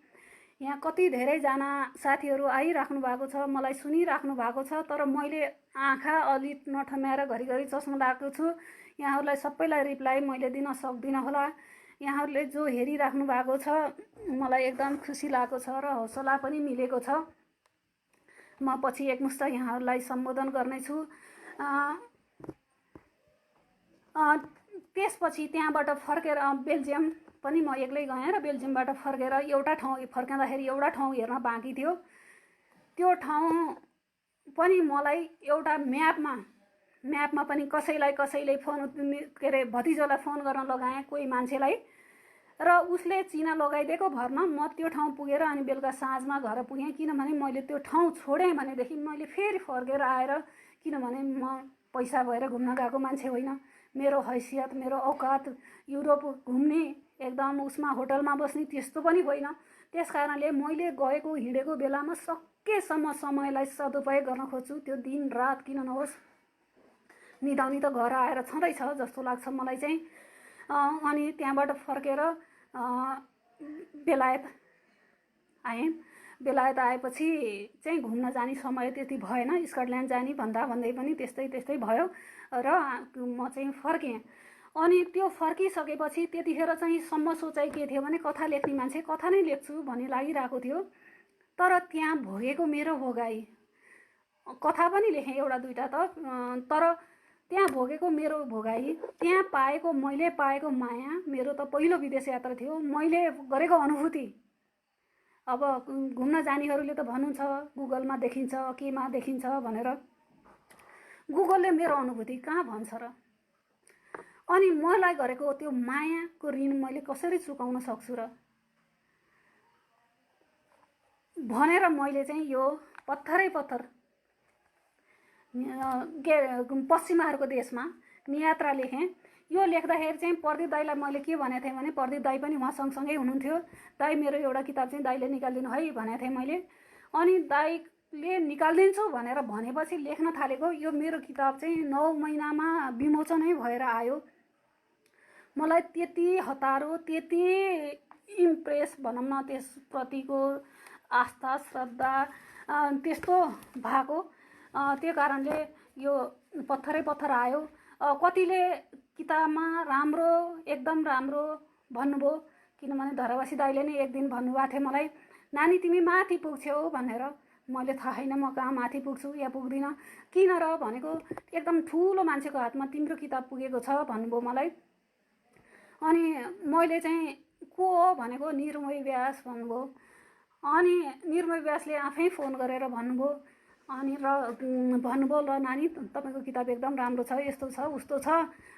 यहाँ कति धेरैजना साथीहरू आइराख्नु भएको छ, मलाई सुनिराख्नु भएको छ। तर मैले आँखा अलि नठम्याएर घरिघरि चस्मा लगाएको छु। यहाँहरूलाई सबैलाई रिप्लाई मैले दिन सक्दिनँ होला। यहाँहरूले जो हेरिराख्नु भएको छ मलाई एकदम खुसी लागेको छ र हौसला पनि मिलेको छ। म पछि एकमुष्ट यहाँहरूलाई सम्बोधन गर्नेछु। त्यसपछि त्यहाँबाट फर्केर बेल्जियम पनि म एक्लै गएँ र बेल्जियमबाट फर्केर एउटा ठाउँ फर्किँदाखेरि एउटा ठाउँ हेर्न बाँकी थियो। त्यो ठाउँ पनि मलाई एउटा म्यापमा पनि कसैले फोन के अरे भतिजोलाई फोन गर्न लगाएँ कोही मान्छेलाई, र उसले चिना लगाइदिएको भरमा म त्यो ठाउँ पुगेर अनि बेलुका साँझमा घर पुगेँ। किनभने मैले त्यो ठाउँ छोडेँ भनेदेखि मैले फेरि फर्केर आएर, किनभने म पैसा भएर घुम्न गएको मान्छे होइन। मेरो हैसियत, मेरो औकात युरोप घुम्ने एकदम उसमा होटलमा बस्ने त्यस्तो पनि होइन। त्यस कारणले मैले गएको हिँडेको बेलामा सकेसम्म समयलाई सदुपयोग गर्न खोज्छु। त्यो दिन रात किन नहोस्, निदाउने त घर आएर छँदैछ जस्तो लाग्छ मलाई चाहिँ। अनि त्यहाँबाट फर्केर बेलायत आएँ। बेलायत आएपछि चाहिँ घुम्न जाने समय त्यति भएन, स्कटल्यान्ड जाने भन्दै पनि त्यस्तै भयो र म चाहिँ फर्केँ। अनि त्यो फर्किसकेपछि त्यतिखेर चाहिँ सम्म सोचाइ के थियो भने कथा लेख्ने मान्छे कथा नै लेख्छु भन्ने लागिरहेको थियो। तर त्यहाँ भोगेको मेरो भोगाई, कथा पनि लेखेँ एउटा दुईवटा त, तर त्यहाँ भोगेको मेरो भोगाई, त्यहाँ पाएको मैले पाएको माया, मेरो त पहिलो विदेश यात्रा थियो, मैले गरेको अनुभूति। अब घुम्न जानेहरूले त भन्नुहुन्छ गुगलमा देखिन्छ केमा देखिन्छ भनेर, गुगलले मेरो अनुभूति कहाँ भन्छ र। अनि मलाई गरेको त्यो मायाको ऋण मैले कसरी चुकाउन सक्छु र भनेर मैले चाहिँ यो पत्थरै पत्थर पश्चिमाहरूको देशमा नियात्रा लेखेँ। यो लेख्दाखेरि चाहिँ प्रदीप दाईलाई मैले के भनेको थिएँ भने, प्रदीप दाई पनि उहाँ सँगसँगै हुनुहुन्थ्यो, दाई मेरो एउटा किताब चाहिँ दाईले निकालिदिनु है भनेको थिएँ मैले। अनि दाईले निकालिदिन्छु भनेर भनेपछि लेख्न थालेको यो मेरो किताब चाहिँ 9 महिनामा विमोचनै भएर आयो। मलाई त्यति हतारो, त्यति इम्प्रेस भनौँ न, त्यसप्रतिको आस्था श्रद्धा त्यस्तो भएको, त्यो कारणले यो पत्थरै पत्थर आयो। कतिले किताबमा राम्रो एकदम राम्रो भन्नुभयो, किनभने धरावासी दाइले नै एक दिन भन्नुभएको थियो मलाई, नानी तिमी माथि पुग्छौ भनेर। मैले थाहा छैन म कहाँ माथि पुग्छु या पुग्दिनँ, किन र भनेको एकदम ठुलो मान्छेको हातमा तिम्रो किताब पुगेको छ भन्नुभयो मलाई। अनि मैले चाहिँ को हो भनेको निर्मय व्यास भन्नुभयो। अनि निर्मय व्यासले आफै फोन गरेर भन्नुभयो, अनि र भन्नुभयो ल नानी तपाईँको किताब एकदम राम्रो छ, यस्तो छ उस्तो छ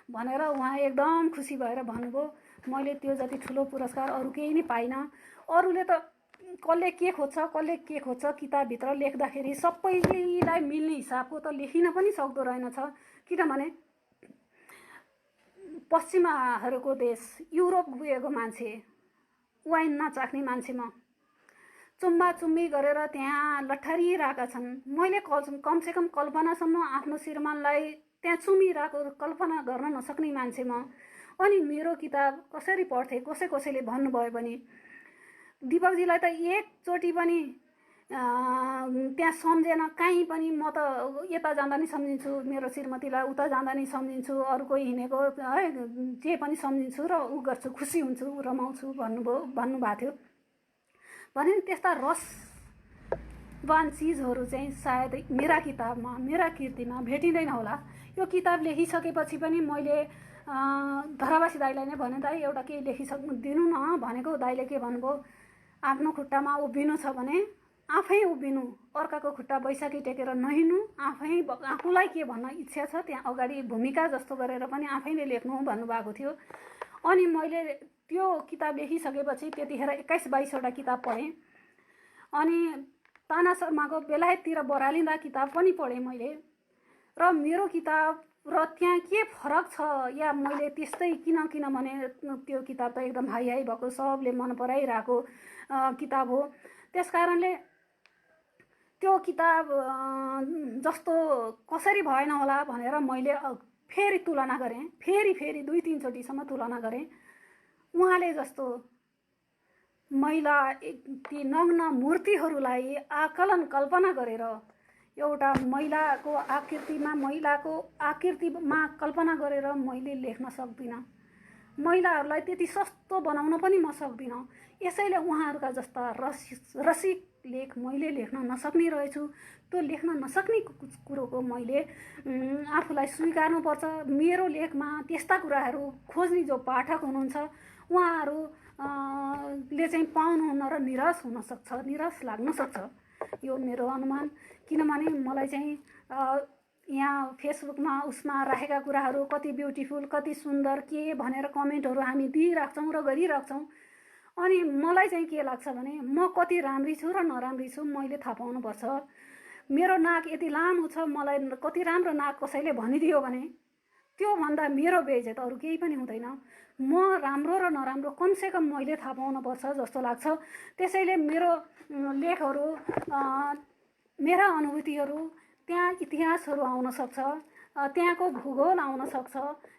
भनेर उहाँ एकदम खुसी भएर भन्नुभयो। मैले त्यो जति ठुलो पुरस्कार अरू केही नै पाइनँ। अरूले त कसले के खोज्छ किताबभित्र लेख्दाखेरि सबैलाई मिल्ने हिसाबको त लेखिन पनि सक्दो रहेनछ। किनभने पश्चिमाहरूको देश युरोप गएको मान्छे, वाइन नचाख्ने मान्छे म, चुम्बा चुम्बी गरेर त्यहाँ लठारिरहेका छन्। मैले कमसेकम कल्पनासम्म आफ्नो श्रीमानलाई त्यहाँ चुमिरहेको कल्पना गर्न नसक्ने मान्छे म। अनि मेरो किताब कसरी पढ्थे, कसैले भन्नुभयो भने दिपकजीलाई त एकचोटि पनि त्यहाँ सम्झेन कहीँ पनि। म त यता जाँदा नि सम्झिन्छु मेरो श्रीमतीलाई, उता जाँदा नि सम्झिन्छु अरू कोही हिँडेको है, जे पनि सम्झिन्छु र उ गर्छु, खुसी हुन्छु, रमाउँछु भन्नुभएको थियो भने। त्यस्ता रसवान चिजहरू चाहिँ सायद मेरा किताबमा, मेरा कृतिमा भेटिँदैन होला। यो किताब लेखिसकेपछि पनि मैले धरावासी दाइलाई नै भने, दाइ एउटा केही लेखिदिनु न भनेको। दाइले के भन्नुभयो, आफ्नो खुट्टामा उभिनु छ भने आफै उभिनु, अर्काको खुट्टा बैशाखी टेकेर नहिँड्नु, आफूलाई के भन्न इच्छा छ त्यहाँ अगाडि भूमिका जस्तो गरेर पनि आफैले लेख्नु भन्नुभएको थियो। अनि मैले त्यो किताब लेखिसकेपछि त्यतिखेर 21-22वटा किताब पढेँ। अनि ताना शर्माको बेलायततिर बरालिँदा किताब पनि पढेँ मैले। र मेरो किताब र त्यहाँ के फरक छ, या मैले त्यस्तै किनभने त्यो किताब त एकदम हाई भएको, सबले मन पराइरहेको किताब हो। त्यस कारणले त्यो किताब जस्तो कसरी भएन होला भनेर मैले फेरि तुलना गरेँ, फेरि 2-3 चोटिसम्म तुलना गरेँ। उहाँले जस्तो महिला ती नग्न मूर्तिहरूलाई आकलन कल्पना गरेर एउटा महिलाको आकृतिमा कल्पना गरेर मैले लेख्न सक्दिनँ। महिलाहरूलाई त्यति सस्तो बनाउन पनि म सक्दिनँ। यसैले उहाँहरूका जस्ता रसिक लेख मैले लेख्न नसक्ने रहेछु। त्यो लेख्न नसक्ने कुरोको मैले आफूलाई स्वीकार्नुपर्छ। मेरो लेखमा त्यस्ता कुराहरू खोज्ने जो पाठक हुनुहुन्छ उहाँहरूले चाहिँ पाउनुहुन्न र निराश हुनसक्छ, निराश लाग्न सक्छ, यो मेरो अनुमान। किनभने मलाई चाहिँ यहाँ फेसबुकमा उसमा राखेका कुराहरू कति ब्युटिफुल, कति सुन्दर के भनेर कमेन्टहरू हामी दिइराख्छौँ र गरिराख्छौँ। अनि मलाई चाहिँ के लाग्छ भने म कति राम्री छु र नराम्री छु मैले थाहा पाउनुपर्छ। मेरो नाक यति लामो छ, मलाई कति राम्रो नाक कसैले भनिदियो भने त्योभन्दा मेरो बेइज्जत अरू केही पनि हुँदैन। म राम्रो र नराम्रो कमसेकम मैले थाहा पाउनुपर्छ जस्तो लाग्छ। त्यसैले मेरो लेखहरू, मेरा अनुभूतिहरू, त्यहाँ इतिहासहरू आउन सक्छ, त्यहाँको भूगोल आउन सक्छ,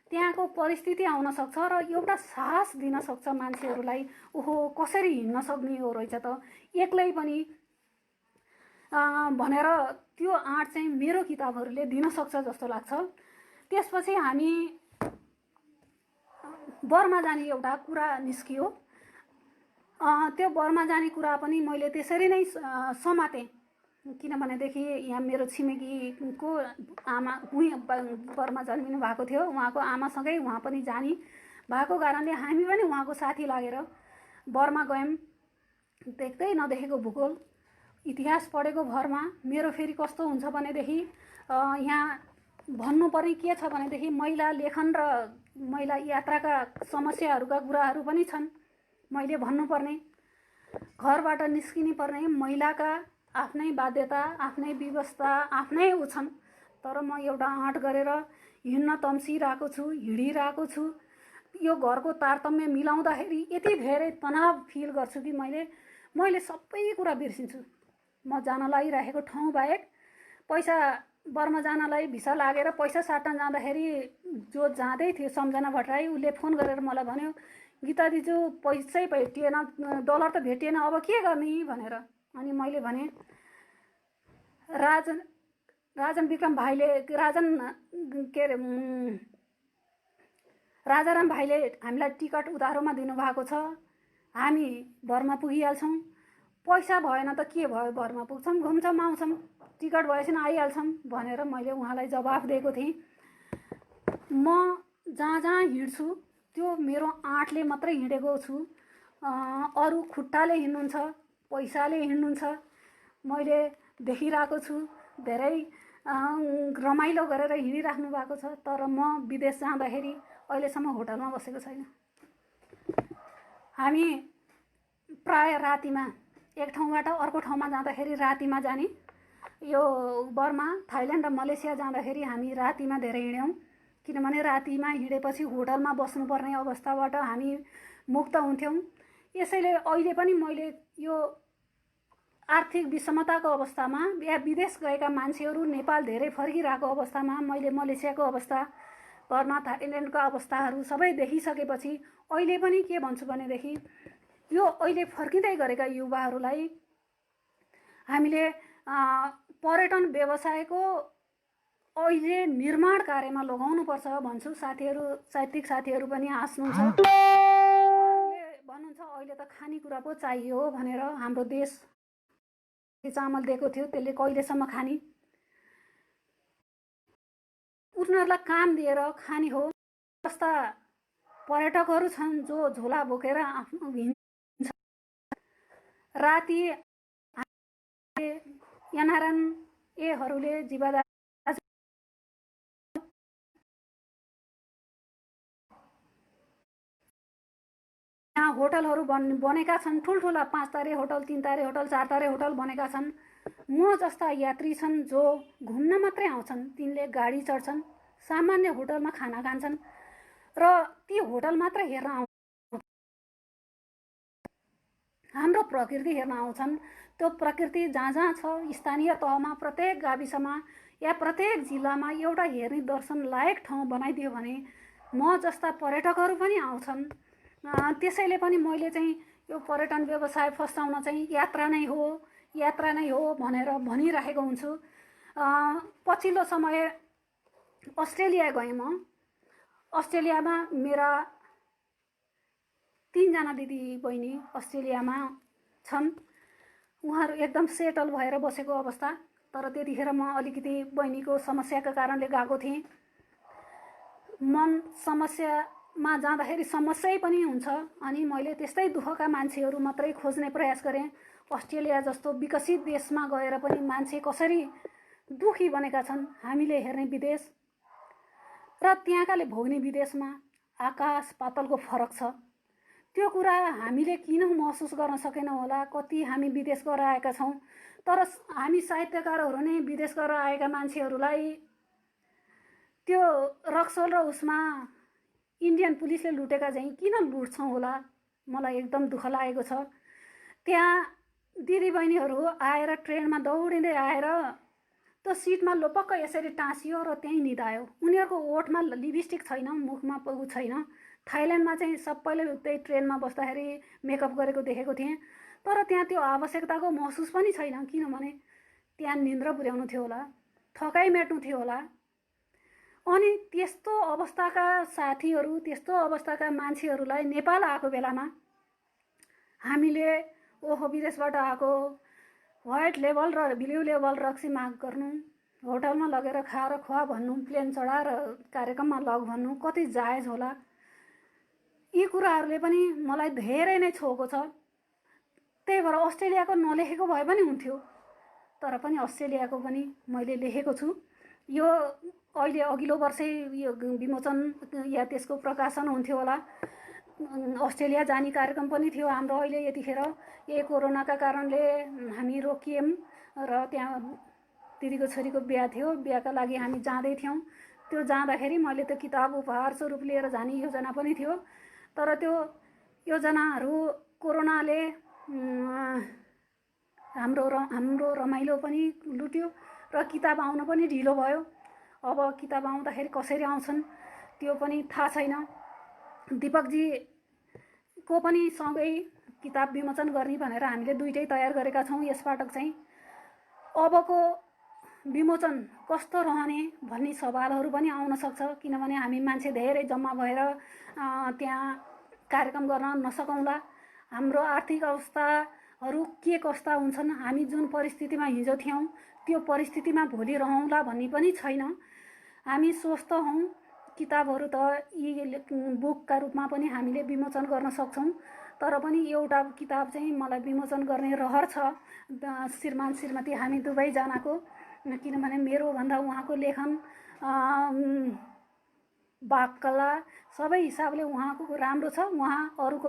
त्यहाँको परिस्थिति आउन सक्छ र एउटा साहस दिन सक्छ मान्छेहरूलाई। ओहो कसरी हिँड्न सक्ने हो रहेछ त एक्लै पनि भनेर त्यो आँट चाहिँ मेरो किताबहरूले दिन सक्छ जस्तो लाग्छ। त्यसपछि हामी बर्मा जाने एउटा कुरा निस्कियो। त्यो बर्मा जाने कुरा पनि मैले त्यसरी नै समातेँ। किनभनेदेखि यहाँ मेरो छिमेकीको आमा उही बर्मा जन्मिनु भएको थियो, उहाँको आमासँगै उहाँ पनि जाने भएको कारणले हामी पनि उहाँको साथी लागेर बर्मा गयौँ। देख्दै नदेखेको भूगोल इतिहास पढेको भरमा मेरो फेरि कस्तो हुन्छ भनेदेखि यहाँ भन्नुपर्ने के छ भनेदेखि महिला लेखन र महिला यात्राका समस्याहरूका कुराहरू पनि छन्। मैले भन्नुपर्ने घरबाट निस्किनु पर्ने महिलाका आफ्नै बाध्यता, आफ्नै व्यवस्था, आफ्नै उ छन्। तर म एउटा आँट गरेर हिँड्न तम्सिरहेको छु, हिँडिरहेको छु। यो घरको तारतम्य मिलाउँदाखेरि यति धेरै तनाव फिल गर्छु कि मैले सबै कुरा बिर्सिन्छु। म जान लागिरहेको ठाउँ बाहेक पैसा बर्मा जानलाई भिसा लागेर पैसा साट्न जाँदाखेरि जो जाँदै थियो सम्झना भट्टराई, उसले फोन गरेर मलाई भन्यो, गीता दिजु पैसै भेटिएन, डलर त भेटिएन, अब के गर्ने भनेर। अनि मैले भने राजन विक्रम भाइले के अरे राजाराम भाइले हामीलाई टिकट उधारोमा दिनुभएको छ, हामी बर्मा पुगिहाल्छौँ। पैसा भएन त के भयो, बर्मा पुग्छौँ, घुम्छौँ, आउँछौँ, टिकट भएपछि आइहाल्छौँ भनेर मैले उहाँलाई जवाफ दिएको थिएँ। म जहाँ जहाँ हिँड्छु त्यो मेरो आँटले मात्रै हिँडेको छु। अरू खुट्टाले हिँड्नुहुन्छ, पैसाले हिँड्नुहुन्छ, मैले देखिरहेको छु। धेरै रमाइलो गरेर हिँडिराख्नु भएको छ। तर म विदेश जाँदाखेरि अहिलेसम्म होटलमा बसेको छैन। हामी प्राय रातिमा एक ठाउँबाट अर्को ठाउँमा जाँदाखेरि रातिमा जाने। यो बर्मा, थाइल्यान्ड र मलेसिया जाँदाखेरि हामी रातिमा धेरै हिँड्यौँ। किनभने रातिमा हिँडेपछि होटलमा बस्नुपर्ने अवस्थाबाट हामी मुक्त हुन्थ्यौँ। यसैले अहिले पनि मैले यो आर्थिक विषमताको अवस्थामा या विदेश गएका मान्छेहरू नेपाल धेरै फर्किरहेको अवस्थामा मैले मलेसियाको अवस्था, बर्मा, थाइल्यान्डको अवस्थाहरू सबै देखिसकेपछि अहिले पनि के भन्छु भनेदेखि यो अहिले फर्किँदै गरेका युवाहरूलाई हामीले पर्यटन व्यवसायको अहिले निर्माण कार्यमा लगाउनुपर्छ भन्छु। साथीहरू, साहित्यिक साथीहरू पनि हाँस्नुहुन्छ, भन्नुहुन्छ अहिले त खानेकुरा पो चाहियो भनेर। हाम्रो देश चामल दिएको थियो, त्यसले कहिलेसम्म खाने? उनीहरूलाई काम दिएर खाने हो। जस्ता पर्यटकहरू छन् जो झोला बोकेर आफ्नो हिँड्छ। राति एनआरएनएहरूले जीवादार यहाँ होटलहरू बनेका छन्, ठुल्ठुला 5 तारे होटल, 3 तारे होटल, 4 तारे होटल बनेका छन्। म जस्ता यात्री छन् जो घुम्न मात्रै आउँछन्, तिनले गाडी चढ्छन्, सामान्य होटलमा खाना खान्छन् र ती होटल मात्र हेर्न आउँछन्, हाम्रो प्रकृति हेर्न आउँछन्। त्यो प्रकृति जहाँ जहाँ छ, स्थानीय तहमा प्रत्येक गाविसमा या प्रत्येक जिल्लामा एउटा हेर्ने दर्शन लायक ठाउँ बनाइदियो भने म जस्ता पर्यटकहरू पनि आउँछन्। त्यसैले पनि मैले चाहिँ यो पर्यटन व्यवसाय फस्टाउन चाहिँ यात्रा नै हो भनेर भनिरहेको हुन्छु। पछिल्लो समय अस्ट्रेलिया गएँ म। अस्ट्रेलियामा मेरा 3 जना दिदी बहिनी अस्ट्रेलियामा छन्। उहाँहरू एकदम सेटल भएर बसेको अवस्था। तर त्यतिखेर म अलिकति बहिनीको समस्याका कारणले गएको थिएँ। मन समस्यामा जाँदाखेरि समस्या पनि हुन्छ। अनि मैले त्यस्तै दुःखका मान्छेहरू मात्रै खोज्ने प्रयास गरेँ। अस्ट्रेलिया जस्तो विकसित देशमा गएर पनि मान्छे कसरी दुखी बनेका छन् हामीले हेर्ने विदेश र त्यहाँकाले भोग्ने विदेशमा आकाश पातलको फरक छ। त्यो कुरा हामीले किन महसुस गर्न सकेनौँ होला? कति हामी विदेश गएर आएका छौँ, तर हामी साहित्यकारहरू नै विदेश गएर आएका मान्छेहरूलाई त्यो रक्सोल र उसमा इन्डियन पुलिसले लुटेका चाहिँ किन लुट्छौँ होला? मलाई एकदम दुःख लागेको छ। त्यहाँ दिदीबहिनीहरू आएर ट्रेनमा दौडिँदै आएर त्यो सिटमा लोपक्क यसरी टाँसियो र त्यहीँ निदायो। उनीहरूको ओठमा लिपस्टिक छैन, मुखमा उ छैन। थाइल्यान्डमा चाहिँ सबैले त्यही ट्रेनमा बस्दाखेरि मेकअप गरेको देखेको थिएँ। तर त्यहाँ त्यो आवश्यकताको महसुस पनि छैन। किनभने त्यहाँ निन्द्रा पुर्याउनु थियो होला, थकाइ मेट्नु थियो होला। अनि त्यस्तो अवस्थाका साथीहरू, त्यस्तो अवस्थाका मान्छेहरूलाई नेपाल आएको बेलामा हामीले ओहो विदेशबाट आएको व्हाइट लेभल र ब्लू लेभल रक्सी माग गर्नु, होटलमा लगेर खाएर खुवा भन्नु, प्लेन चढाएर कार्यक्रममा लग भन्नु कति जायज होला? यी कुराहरूले पनि मलाई धेरै नै छोएको छ। त्यही भएर अस्ट्रेलियाको नलेखेको भए पनि हुन्थ्यो, तर पनि अस्ट्रेलियाको पनि मैले लेखेको छु। यो अहिले अघिल्लो वर्षै यो विमोचन या त्यसको प्रकाशन हुन्थ्यो होला। अस्ट्रेलिया जाने कार्यक्रम पनि थियो हाम्रो। अहिले यतिखेर यही कोरोनाका कारणले हामी रोकियौँ र त्यहाँ दिदीको छोरीको बिहा थियो, बिहाका लागि हामी जाँदै थियौँ। त्यो जाँदाखेरि मैले त्यो किताब उपहार स्वरूप लिएर जाने योजना पनि थियो, तर त्यो योजनाहरू कोरोनाले हाम्रो रमाइलो पनि लुट्यो र किताब आउन पनि ढिलो भयो। अब किताब आउँदाखेरि कसरी आउँछन् त्यो पनि थाहा छैन। दिपकजीको पनि सँगै किताब विमोचन गर्ने भनेर हामीले दुईटै तयार गरेका छौँ। यसपटक चाहिँ अबको विमोचन कस्तो रहने भन्ने सवालहरू पनि आउन सक्छ, किनभने हामी मान्छे धेरै जम्मा भएर त्यहाँ कार्यक्रम गर्न नसकौँला। हाम्रो आर्थिक अवस्थाहरू के कस्ता हुन्छन्, हामी जुन परिस्थितिमा हिजो थियौँ त्यो परिस्थितिमा भोलि रहौँला भन्ने पनि छैन। हामी स्वस्थ हौँ। किताबहरू त यी बुकका रूपमा पनि हामीले विमोचन गर्न सक्छौँ, तर पनि एउटा किताब चाहिँ मलाई विमोचन गर्ने रहर छ, श्रीमान श्रीमती हामी दुवैजनाको। किनभने मेरो भन्दा उहाँको लेखन, वाक्कला सबै हिसाबले उहाँको राम्रो छ। उहाँ अरूको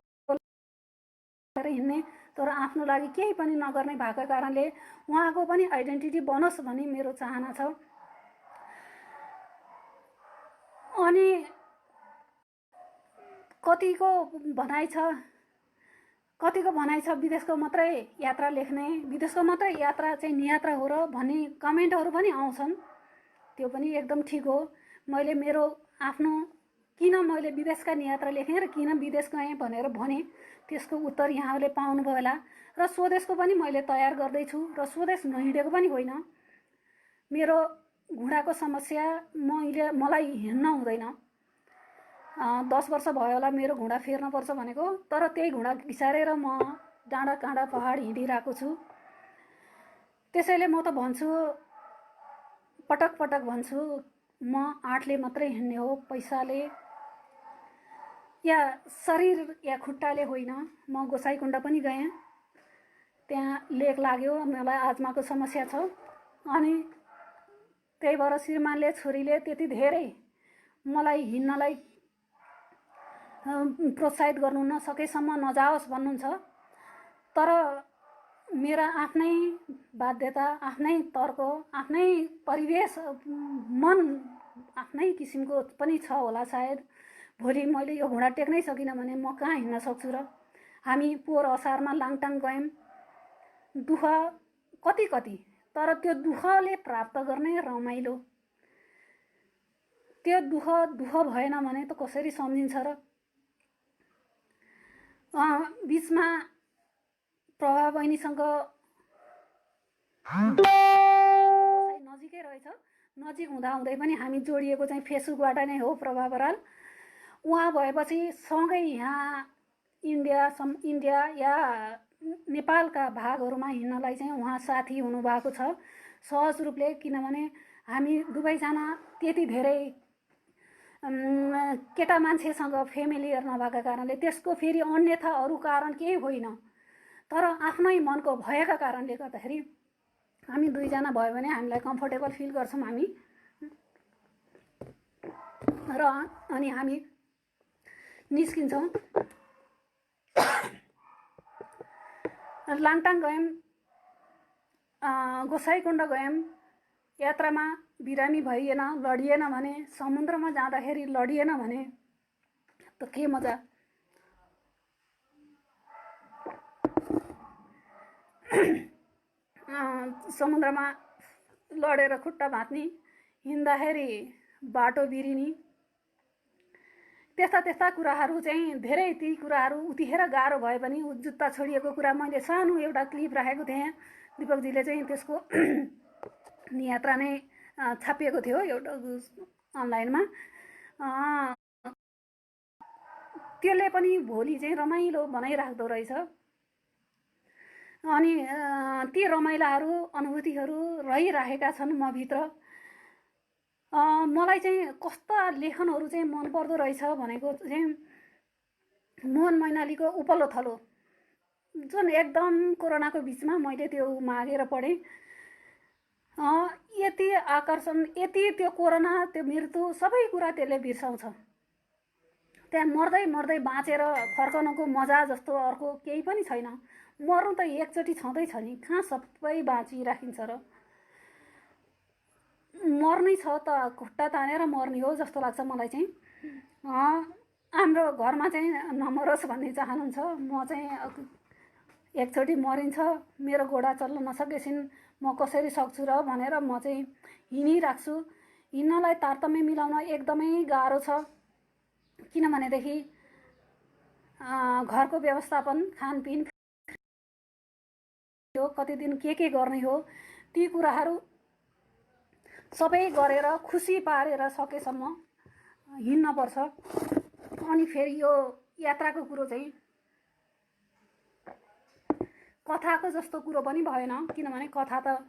हिँड्ने तर आफ्नो लागि केही पनि नगर्ने भएका कारणले उहाँको पनि आइडेन्टिटी बनोस् भन्ने मेरो चाहना छ। अनि कतिको भनाइ छ विदेशको मात्रै यात्रा लेख्ने, विदेशको मात्रै यात्रा चाहिँ नियात्रा हो र भन्ने कमेन्टहरू पनि आउँछन्। त्यो पनि एकदम ठिक हो। मैले मेरो आफ्नो किन मैले विदेशका नियात्रा लेखेँ र किन विदेश गएँ भनेर भने त्यसको उत्तर यहाँहरूले पाउनुभयो होला। र स्वदेशको पनि मैले तयार गर्दैछु र स्वदेश नहिँडेको पनि होइन। मेरो घुँडाको समस्या मलाई हिँड्न हुँदैन। 10 वर्ष भयो होला मेरो घुँडा फेर्नुपर्छ भनेको, तर त्यही घुँडा बिसारेर म डाँडा काँडा पहाड हिँडिरहेको छु। त्यसैले म त भन्छु, पटक पटक भन्छु, म आँटले मात्रै हिँड्ने हो, पैसाले या शरीर या खुट्टाले होइन। म गोसाइँकुण्ड पनि गएँ, त्यहाँ लेक लाग्यो, मलाई आजमाको समस्या छ। अनि त्यही भएर श्रीमानले छोरीले त्यति धेरै मलाई हिँड्नलाई प्रोत्साहित गर्नु नसकेसम्म नजाओस् भन्नुहुन्छ। तर मेरा आफ्नै बाध्यता, आफ्नै तर्क, आफ्नै परिवेश, मन आफ्नै किसिमको पनि छ होला सायद। भोलि मैले यो घुँडा टेक्नै सकिनँ भने म कहाँ हिँड्न सक्छु र? हामी पोहोर असारमा लाङटाङ गयौँ, दुःख कति, तर त्यो दुःखले प्राप्त गर्ने रमाइलो, त्यो दुःख भएन भने त कसरी सम्झिन्छ र? बिचमा प्रभा बहिनीसँग नजिकै रहेछ, नजिक हुँदाहुँदै पनि हामी जोडिएको चाहिँ फेसबुकबाट नै हो। प्रभा बराल उहाँ भएपछि सँगै यहाँ इन्डिया या नेपालका भागहरूमा हिँड्नलाई चाहिँ उहाँ साथी हुनुभएको छ सहज रूपले। किनभने हामी दुवैजना त्यति धेरै केटा मान्छेसँग फेमिलियर नभएका कारणले, त्यसको फेरि अन्यथा अरू कारण केही होइन, तर आफ्नै मनको भएका कारणले गर्दाखेरि हामी दुईजना भयो भने हामीलाई कम्फर्टेबल फिल गर्छौँ हामी। र अनि हामी निस्किन्छौँ। लाङटाङ गयौँ, गोसाइँकुण्ड गयौँ। यात्रामा बिरामी भइएन, लडिएन भने, समुद्रमा जाँदाखेरि लडिएन भने त के मजा। समुद्रमा लडेर खुट्टा भाँच्ने, हिँड्दाखेरि बाटो बिरिने, त्यस्ता कुराहरू चाहिँ धेरै। ती कुराहरू उतिखेर गाह्रो भए पनि जुत्ता छोडिएको कुरा मैले सानो एउटा क्लिप राखेको थिएँ। दिपकजीले चाहिँ त्यसको नियात्रा नै छापिएको थियो, एउटा अनलाइनमा। त्यसले पनि भोलि चाहिँ रमाइलो बनाइराख्दो रहेछ। अनि ती रमाइलाहरू अनुभूतिहरू रहिराखेका छन् मभित्र। मलाई चाहिँ कस्ता लेखनहरू चाहिँ मनपर्दो रहेछ भनेको चाहिँ मोहन मैनालीको उपल्लो थलो, जुन एकदम कोरोनाको बिचमा मैले त्यो मागेर पढेँ। यति आकर्षण, यति त्यो कोरोना, त्यो मृत्यु, सबै कुरा त्यसले बिर्साउँछ। त्यहाँ मर्दै मर्दै बाँचेर फर्कनुको मजा जस्तो अर्को केही पनि छैन। मर्नु त एकचोटि छँदैछ नि, कहाँ सबै बाँचिराखिन्छ र। मर्नै छ त खुट्टा तानेर मर्ने हो जस्तो लाग्छ मलाई चाहिँ। हाम्रो घरमा चाहिँ नमरोस् भन्ने चाहनुहुन्छ। म चाहिँ एकचोटि मरिन्छ, मेरो घोडा चल्न नसकेसिन् म कसरी सक्छु र भनेर म चाहिँ हिँडिराख्छु। हिँड्नलाई तारतम्य मिलाउन एकदमै गाह्रो छ, किनभनेदेखि घरको व्यवस्थापन, खानपिन हो, कति दिन के गर्ने हो, ती कुराहरू सबै गरेर खुसी पारेर सकेसम्म हिँड्नपर्छ। अनि फेरि यो यात्राको कुरो चाहिँ कथाको जस्तो कुरो पनि भएन, किनभने कथा त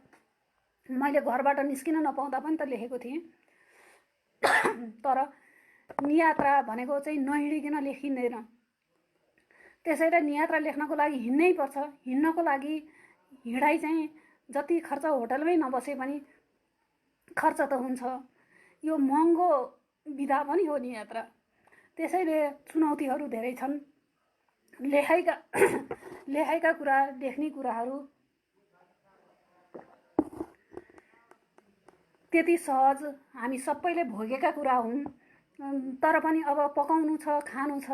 मैले घरबाट निस्किन नपाउँदा पनि त लेखेको थिएँ। तर नियात्रा भनेको चाहिँ नहिँडिकन लेखिँदैन। त्यसैले नियात्रा लेख्नको लागि हिँड्नै पर्छ। हिँड्नको लागि हिँडाइ चाहिँ जति खर्च होटलमै नबसे पनि खर्च त हुन्छ। यो महँगो विधा पनि हो नियात्रा। त्यसैले चुनौतीहरू धेरै छन्। लेखाइका कुरा, लेख्ने कुराहरू त्यति सहज हामी सबैले भोगेका कुरा हुन्। तर पनि अब पकाउनु छ, खानु छ,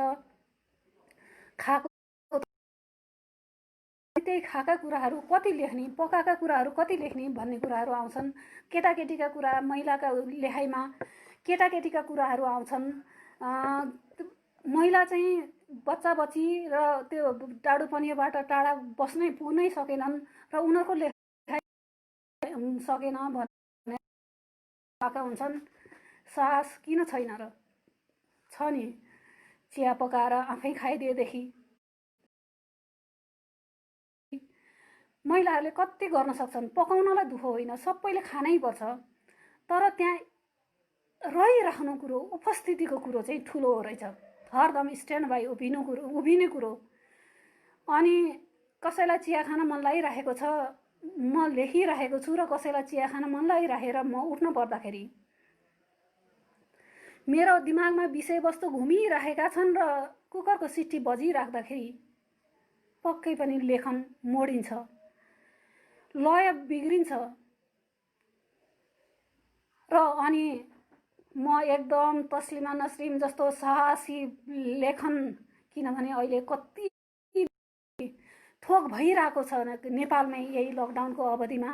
खाएको त्यही खाएका कुराहरू कति लेख्ने, पकाएका कुराहरू कति लेख्ने भन्ने कुराहरू आउँछन्। केटाकेटीका कुरा, महिलाका लेखाइमा केटाकेटीका कुराहरू आउँछन्। महिला चाहिँ बच्चा बच्ची र त्यो टाढुपनियोबाट टाढा बस्नै पुग्नै सकेनन् र उनीहरूको लेखाइ सकेन भन्ने भएका हुन्छन्। साहस किन छैन र, छ नि। चिया पकाएर आफै खाइदिएदेखि महिलाहरूले कति गर्न सक्छन्। पकाउनलाई दुःख होइन, सबैले खानै पर्छ। तर त्यहाँ रहिराख्नु कुरो, उपस्थितिको कुरो चाहिँ ठुलो हो रहेछ। हरदम स्ट्यान्ड बाई उभिने कुरो। अनि कसैलाई चिया खान मन लागिरहेको छ, म लेखिरहेको छु र कसैलाई चिया खान मन लागिरहेर म उठ्नु पर्दाखेरि मेरो दिमागमा विषयवस्तु घुमिरहेका छन् र कुकरको सिटी बजिराख्दाखेरि पक्कै पनि लेखन मोडिन्छ, लय बिग्रिन्छ। र अनि म एकदम तस्लिमा नसरिन जस्तो साहसी लेखन, किनभने अहिले कति थोक भइरहेको छ नेपालमै। यही लकडाउनको अवधिमा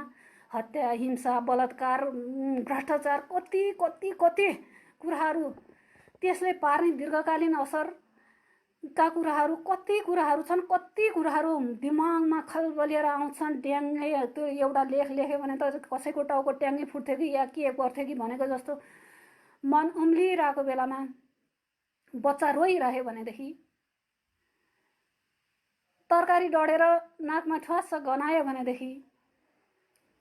हत्या, हिंसा, बलात्कार, भ्रष्टाचार, कति कति कति कुराहरू, त्यसले पार्ने दीर्घकालीन असरका कुराहरू कति कुराहरू छन्। कति कुराहरू दिमागमा खलबलिएर आउँछन्। ट्याङ्गे त्यो एउटा लेख लेख्यो भने त कसैको टाउको ट्याङ्गे फुट्थ्यो कि या के पर्थ्यो कि भनेको जस्तो मन उम्लिरहेको बेलामा बच्चा रोइरह्यो भनेदेखि, तरकारी डढेर नाकमा ठ्वास्स गनायो भनेदेखि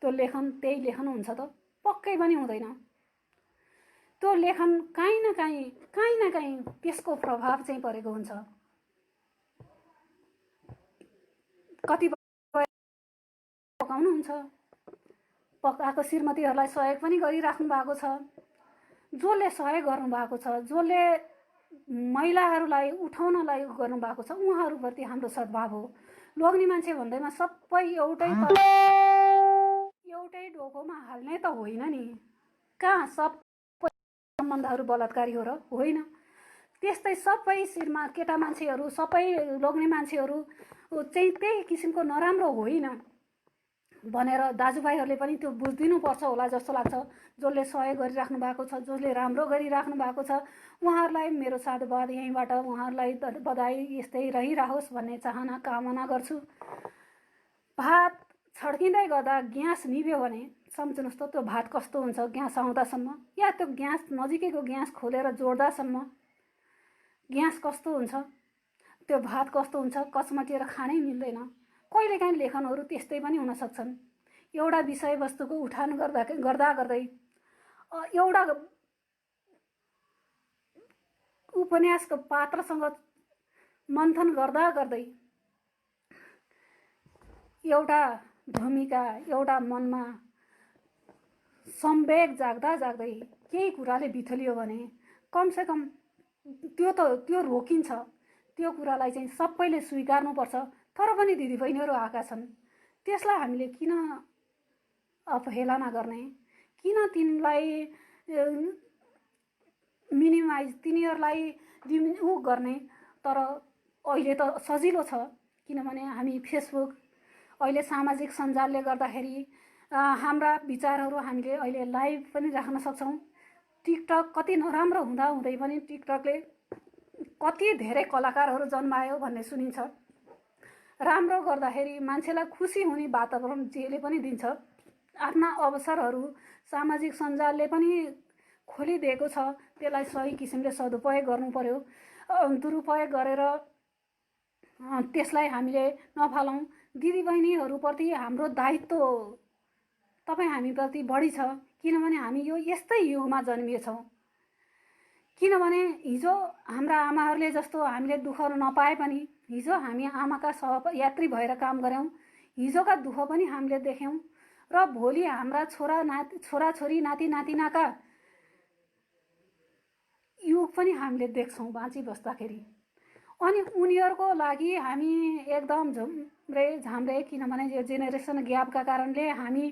त्यो लेखन त्यही लेखन हुन्छ त? पक्कै पनि हुँदैन। त्यो लेखन काहीँ न काहीँ त्यसको प्रभाव चाहिँ परेको हुन्छ। कतिपय पकाउनुहुन्छ, पकाएको श्रीमतीहरूलाई सहयोग पनि गरिराख्नु भएको छ। जसले सहयोग गर्नुभएको छ, जसले महिलाहरूलाई उठाउनलाई गर्नुभएको छ, उहाँहरूप्रति हाम्रो सद्भाव हो। लोग्ने मान्छे भन्दैमा सबै एउटै ढोकोमा हाल्ने त होइन नि। कहाँ सबै सम्बन्धहरू बलात्कारी हो र? होइन। त्यस्तै सबै केटा मान्छेहरू, सबै लोग्ने मान्छेहरू चाहिँ त्यही किसिमको नराम्रो होइन भनेर दाजुभाइहरूले पनि त्यो बुझिदिनुपर्छ होला जस्तो लाग्छ। जसले सहयोग गरिराख्नु भएको छ, जसले राम्रो गरिराख्नु भएको छ, उहाँहरूलाई मेरो साधुवाद यहीँबाट उहाँहरूलाई बधाई यस्तै रहिरहोस् भन्ने कामना गर्छु। भात छड्किँदै गर्दा ग्यास निभ्यो भने सम्झिनुहोस् त त्यो भात कस्तो हुन्छ ग्यास आउँदासम्म, या त्यो ग्यास नजिकैको ग्यास खोलेर जोड्दासम्म ग्यास कस्तो हुन्छ, त्यो भात कस्तो हुन्छ, कचमटिएर खानै मिल्दैन। कहिलेकाहीँ लेखनहरू त्यस्तै पनि हुन सक्छन्। एउटा विषयवस्तुको उठान गर्दा गर्दै एउटा उपन्यासको पात्रसँग मन्थन गर्दा गर्दै एउटा भूमिका, एउटा मनमा संवेग जाग्दा जाग्दै केही कुराले बिथलियो भने कमसेकम त्यो रोकिन्छ। त्यो कुरालाई चाहिँ सबैले स्वीकार्नुपर्छ। तर पनि दिदीबहिनीहरू आएका छन्, त्यसलाई हामीले किन अवहेलना गर्ने, किन तिनलाई मिनिमाइज, तिनीहरूलाई गर्ने। तर अहिले त सजिलो छ, किनभने हामी फेसबुक, अहिले सामाजिक सञ्जालले गर्दाखेरि हाम्रा विचारहरू हामीले अहिले लाइभ पनि राख्न सक्छौँ। टिकटक कति नराम्रो हुँदा हुँदै पनि टिकटकले कति धेरै कलाकारहरू जन्मायो भन्ने सुनिन्छ। राम्रो गर्दाखेरि मान्छेलाई खुसी हुने वातावरण जेले पनि दिन्छ। आफ्ना अवसरहरू सामाजिक सञ्जालले पनि खोलिदिएको छ, त्यसलाई सही किसिमले सदुपयोग गर्नु पर्यो। दुरुपयोग गरेर त्यसलाई हामीले नफालौँ। दिदीबहिनीहरूप्रति हाम्रो दायित्व तपाईँ हामीप्रति बढी छ, किनभने हामी यो यस्तै युगमा जन्मिएछौँ। किनभने हिजो हाम्रा आमाहरूले जस्तो हामीले दुःख नपाए पनि हिजो हामी आमाका सहयात्री भएर काम गऱ्यौँ, हिजोका दुःख पनि हामीले देख्यौँ र भोलि हाम्रा छोराछोरी नाति नातिनाका युग पनि हामीले देख्छौँ बाँची बस्दाखेरि। अनि उनीहरूको लागि हामी एकदम झाम्रे, किनभने यो जेनेरेसन ग्यापका कारणले हामी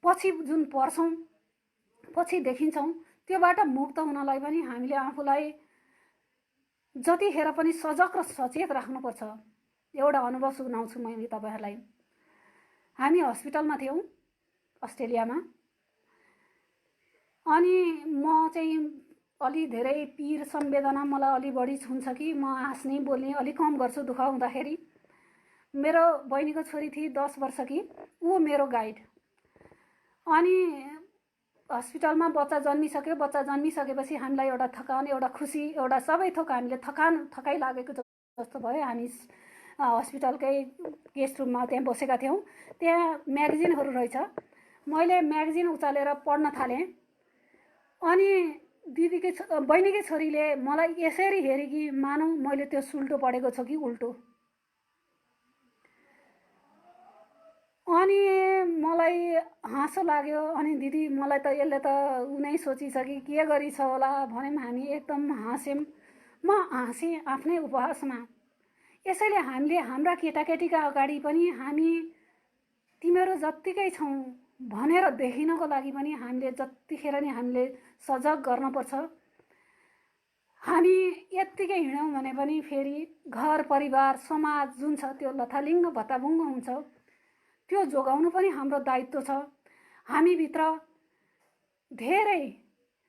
पछि जुन पर्छौँ, पछि देखिन्छौँ, त्योबाट मुक्त हुनलाई पनि हामीले आफूलाई जतिखेर पनि सजग र सचेत राख्नुपर्छ। एउटा अनुभव सुनाउँछु मैले तपाईँहरूलाई। हामी हस्पिटलमा थियौँ अस्ट्रेलियामा, अनि म चाहिँ अलि धेरै पीर संवेदना मलाई अलि बढी छुन्छ कि म हाँस्ने बोल्ने अलि कम गर्छु दुःख हुँदाखेरि। मेरो बहिनीको छोरी थिए 10 वर्षकी, ऊ मेरो गाइड। अनि हस्पिटलमा बच्चा जन्मिसक्यो। बच्चा जन्मिसकेपछि हामीलाई एउटा थकान, एउटा खुसी, एउटा सबै थोक हामीले थकाइ लागेको जस्तो भयो। हामी हस्पिटलकै गेस्ट रुममा त्यहाँ बसेका थियौँ। त्यहाँ म्यागजिनहरू रहेछ। मैले म्यागजिन उचालेर पढ्न थालेँ। अनि बहिनीकै छोरीले मलाई यसरी हेरी कि मानौ मैले त्यो सुल्टो पढेको छु कि उल्टो। अनि मलाई हाँसो लाग्यो। अनि दिदी मलाई त यसले त उनै सोचिछ कि के गरिछ होला भन्यौँ। हामी एकदम हाँस्यौँ। म हाँसेँ आफ्नै उपहासमा। यसैले हामीले हाम्रा केटाकेटीका अगाडि पनि हामी तिमीहरू जत्तिकै छौँ भनेर देखिनको लागि पनि हामीले जतिखेर नि हामीले सजग गर्नुपर्छ। हामी यत्तिकै हिँड्यौँ भने पनि फेरि घर परिवार समाज जुन छ त्यो लथालिङ्ग भत्ताभुङ्ग हुन्छ। त्यो जोगाउनु पनि हाम्रो दायित्व छ। हामीभित्र धेरै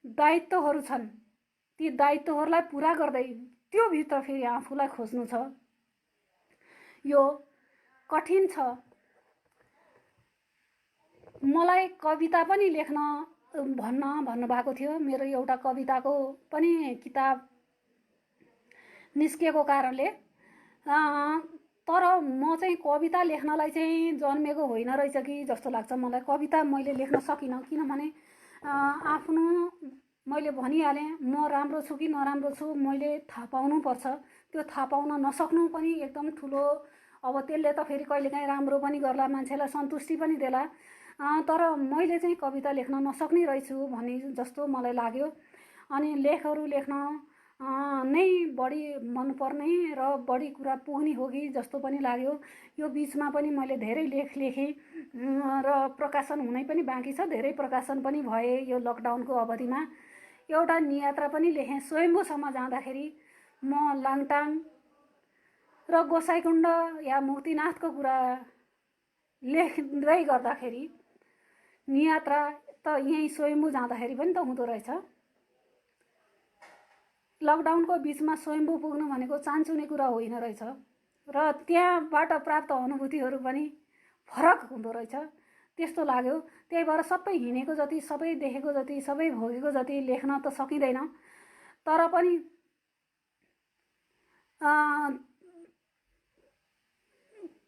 दायित्वहरू छन्। ती दायित्वहरूलाई पुरा गर्दै त्यो भित्र फेरि आफूलाई खोज्नु छ। यो कठिन छ। मलाई कविता पनि लेख्न भन्नुभएको थियो। मेरो एउटा कविताको पनि किताब निस्किएको कारणले तर म चाहिँ कविता लेख्नलाई चाहिँ जन्मेको होइन रहेछ कि जस्तो लाग्छ मलाई। कविता मैले लेख्न सकिनँ, किनभने आफ्नो मैले भनिहालेँ म राम्रो छु कि नराम्रो छु मैले थाहा पाउनुपर्छ। त्यो थाहा पाउन नसक्नु पनि एकदम ठुलो, अब त्यसले त फेरि कहिलेकाहीँ राम्रो पनि गर्ला, मान्छेलाई सन्तुष्टि पनि देला। तर मैले चाहिँ कविता लेख्न नसक्ने रहेछु भन्ने जस्तो मलाई लाग्यो। अनि लेखहरू लेख्न नै बढी मनपर्ने र बढी कुरा पुग्ने हो कि जस्तो पनि लाग्यो। यो बिचमा पनि मैले धेरै लेख लेखेँ र प्रकाशन हुनै पनि बाँकी छ। धेरै प्रकाशन पनि भए यो लकडाउनको अवधिमा। एउटा नियात्रा पनि लेखेँ। स्वयम्भूसम्म जाँदाखेरि म लाङटाङ र गोसाइकुण्ड या मुक्तिनाथको कुरा लेख्दै गर्दाखेरि नियात्रा त यहीँ स्वयम्भू जाँदाखेरि पनि त हुँदो रहेछ। लकडाउनको बिचमा स्वयम्भू पुग्नु भनेको चान्चुने कुरा होइन रहेछ र त्यहाँबाट प्राप्त अनुभूतिहरू पनि फरक हुँदो रहेछ। त्यस्तो लाग्यो। त्यही भएर सबै हिँडेको जति, सबै देखेको जति, सबै भोगेको जति लेख्न त सकिँदैन,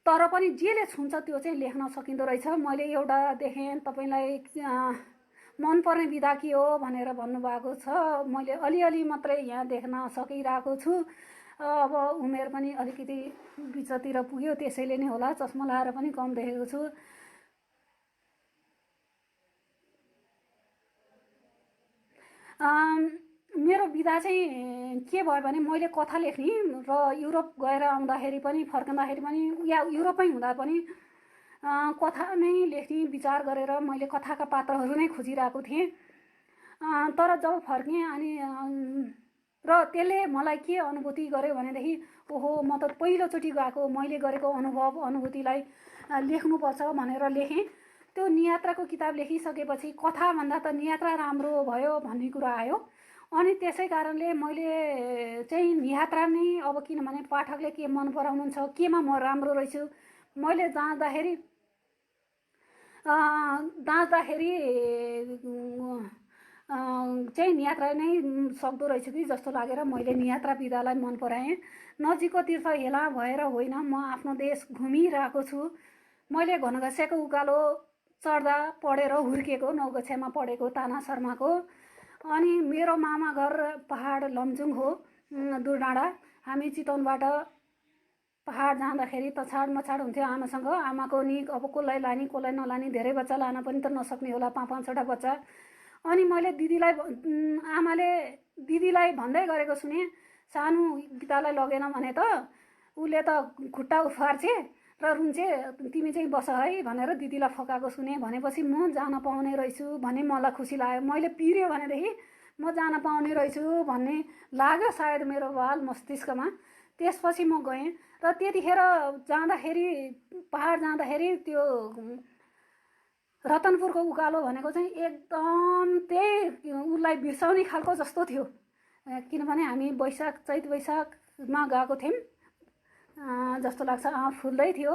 तर पनि जेले छुन्छ त्यो चाहिँ लेख्न सकिँदो रहेछ। मैले एउटा देखेँ, तपाईँलाई मनपर्ने विधा के हो भनेर भन्नुभएको छ। मैले अलिअलि मात्रै यहाँ देख्न सकिरहेको छु। अब उमेर पनि अलिकति बिचतिर पुग्यो, त्यसैले नै होला, चस्मा लाएर पनि कम देखेको छु। मेरो विधा चाहिँ के भयो भने मैले कथा लेख्ने र युरोप गएर आउँदाखेरि पनि, फर्कँदाखेरि पनि, या युरोपमै हुँदा पनि कथा नै लेख्ने विचार गरेर मैले कथाका पात्रहरू नै खोजिरहेको थिएँ। तर जब फर्केँ अनि र त्यसले मलाई के अनुभूति गर्यो भनेदेखि, ओहो म त पहिलोचोटि गएको, मैले गरेको अनुभूतिलाई लेख्नुपर्छ भनेर लेखेँ। त्यो नियात्राको किताब लेखिसकेपछि कथाभन्दा त नियात्रा राम्रो भयो भन्ने कुरा आयो। अनि त्यसै कारणले मैले चाहिँ नियात्रा नै, अब किनभने पाठकले के मन पराउनुहुन्छ, केमा म राम्रो रहेछु, मैले जाँदाखेरि चाहिँ नियात्रा नै सक्दो रहेछु कि जस्तो लागेर मैले नियात्रा विधालाई मन पराएँ। नजिकको तीर्थ हेला भएर होइन, म आफ्नो देश घुमिरहेको छु। मैले घनघसियाको उकालो चढ्दा पढेर हुर्केको, नौगछियामा पढेको ताना शर्माको। अनि मेरो मामा घर पहाड लमजुङ हो, दुर्डाँडा। हामी चितवनबाट पहाड जाँदाखेरि तछाड मछाड हुन्थ्यो आमासँग। आमाको नि अब कसलाई लाने कसलाई नलाने, धेरै बच्चा लान पनि त नसक्ने होला, 5-5वटा बच्चा। अनि मैले आमाले दिदीलाई भन्दै गरेको सुने, सानो गीतालाई लगेन भने त उसले त खुट्टा उफार्छे र रुन्छे, तिमी चाहिँ बस है भनेर दिदीलाई फकाएको सुने। भनेपछि म जान पाउने रहेछु भने मलाई खुसी लाग्यो। मैले पिर्यो भनेदेखि म जान पाउने रहेछु भन्ने लाग्यो सायद मेरो बाल मस्तिष्कमा। त्यसपछि म गएँ र त्यतिखेर जाँदाखेरि, पहाड जाँदाखेरि त्यो रतनपुरको उकालो भनेको चाहिँ एकदम त्यही उसलाई बिर्साउने खालको जस्तो थियो। किनभने हामी चैत वैशाखमा गएको थियौँ जस्तो लाग्छ। फुल्दै थियो।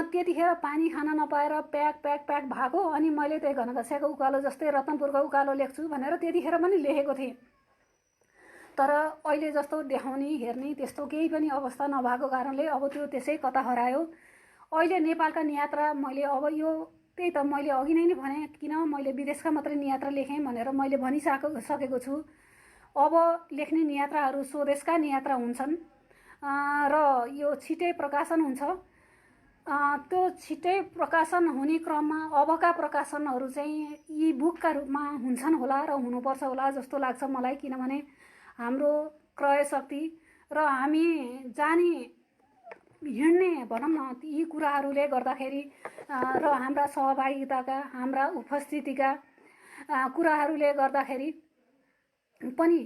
त्यतिखेर पानी खान नपाएर प्याक प्याक प्याक भएको। अनि मैले त्यही घनघसियाको उकालो जस्तै रतनपुरको उकालो लेख्छु भनेर त्यतिखेर पनि लेखेको थिएँ। तर अहिले जस्तो देखाउने हेर्ने त्यस्तो केही पनि अवस्था नभएको कारणले अब त्यो त्यसै कता हरायो। अहिले नेपालका नियात्रा मैले अब यो त्यही त मैले अघि नै भने, किन मैले विदेशका मात्रै नियात्रा लेखेँ भनेर मैले भनिसकेको छु। अब लेख्ने नियात्राहरू स्वदेशका नियात्रा हुन्छन् र यो छिटै प्रकाशन हुन्छ। त्यो छिटै प्रकाशन हुने क्रममा अबका प्रकाशनहरू चाहिँ यी बुकका रूपमा हुन्छन् होला र हुनुपर्छ होला जस्तो लाग्छ मलाई। किनभने हाम्रो क्रय शक्ति र हामी जाने हिँड्ने भनौँ न यी कुराहरूले गर्दाखेरि र हाम्रा सहभागिताका, हाम्रा उपस्थितिका कुराहरूले गर्दाखेरि पनि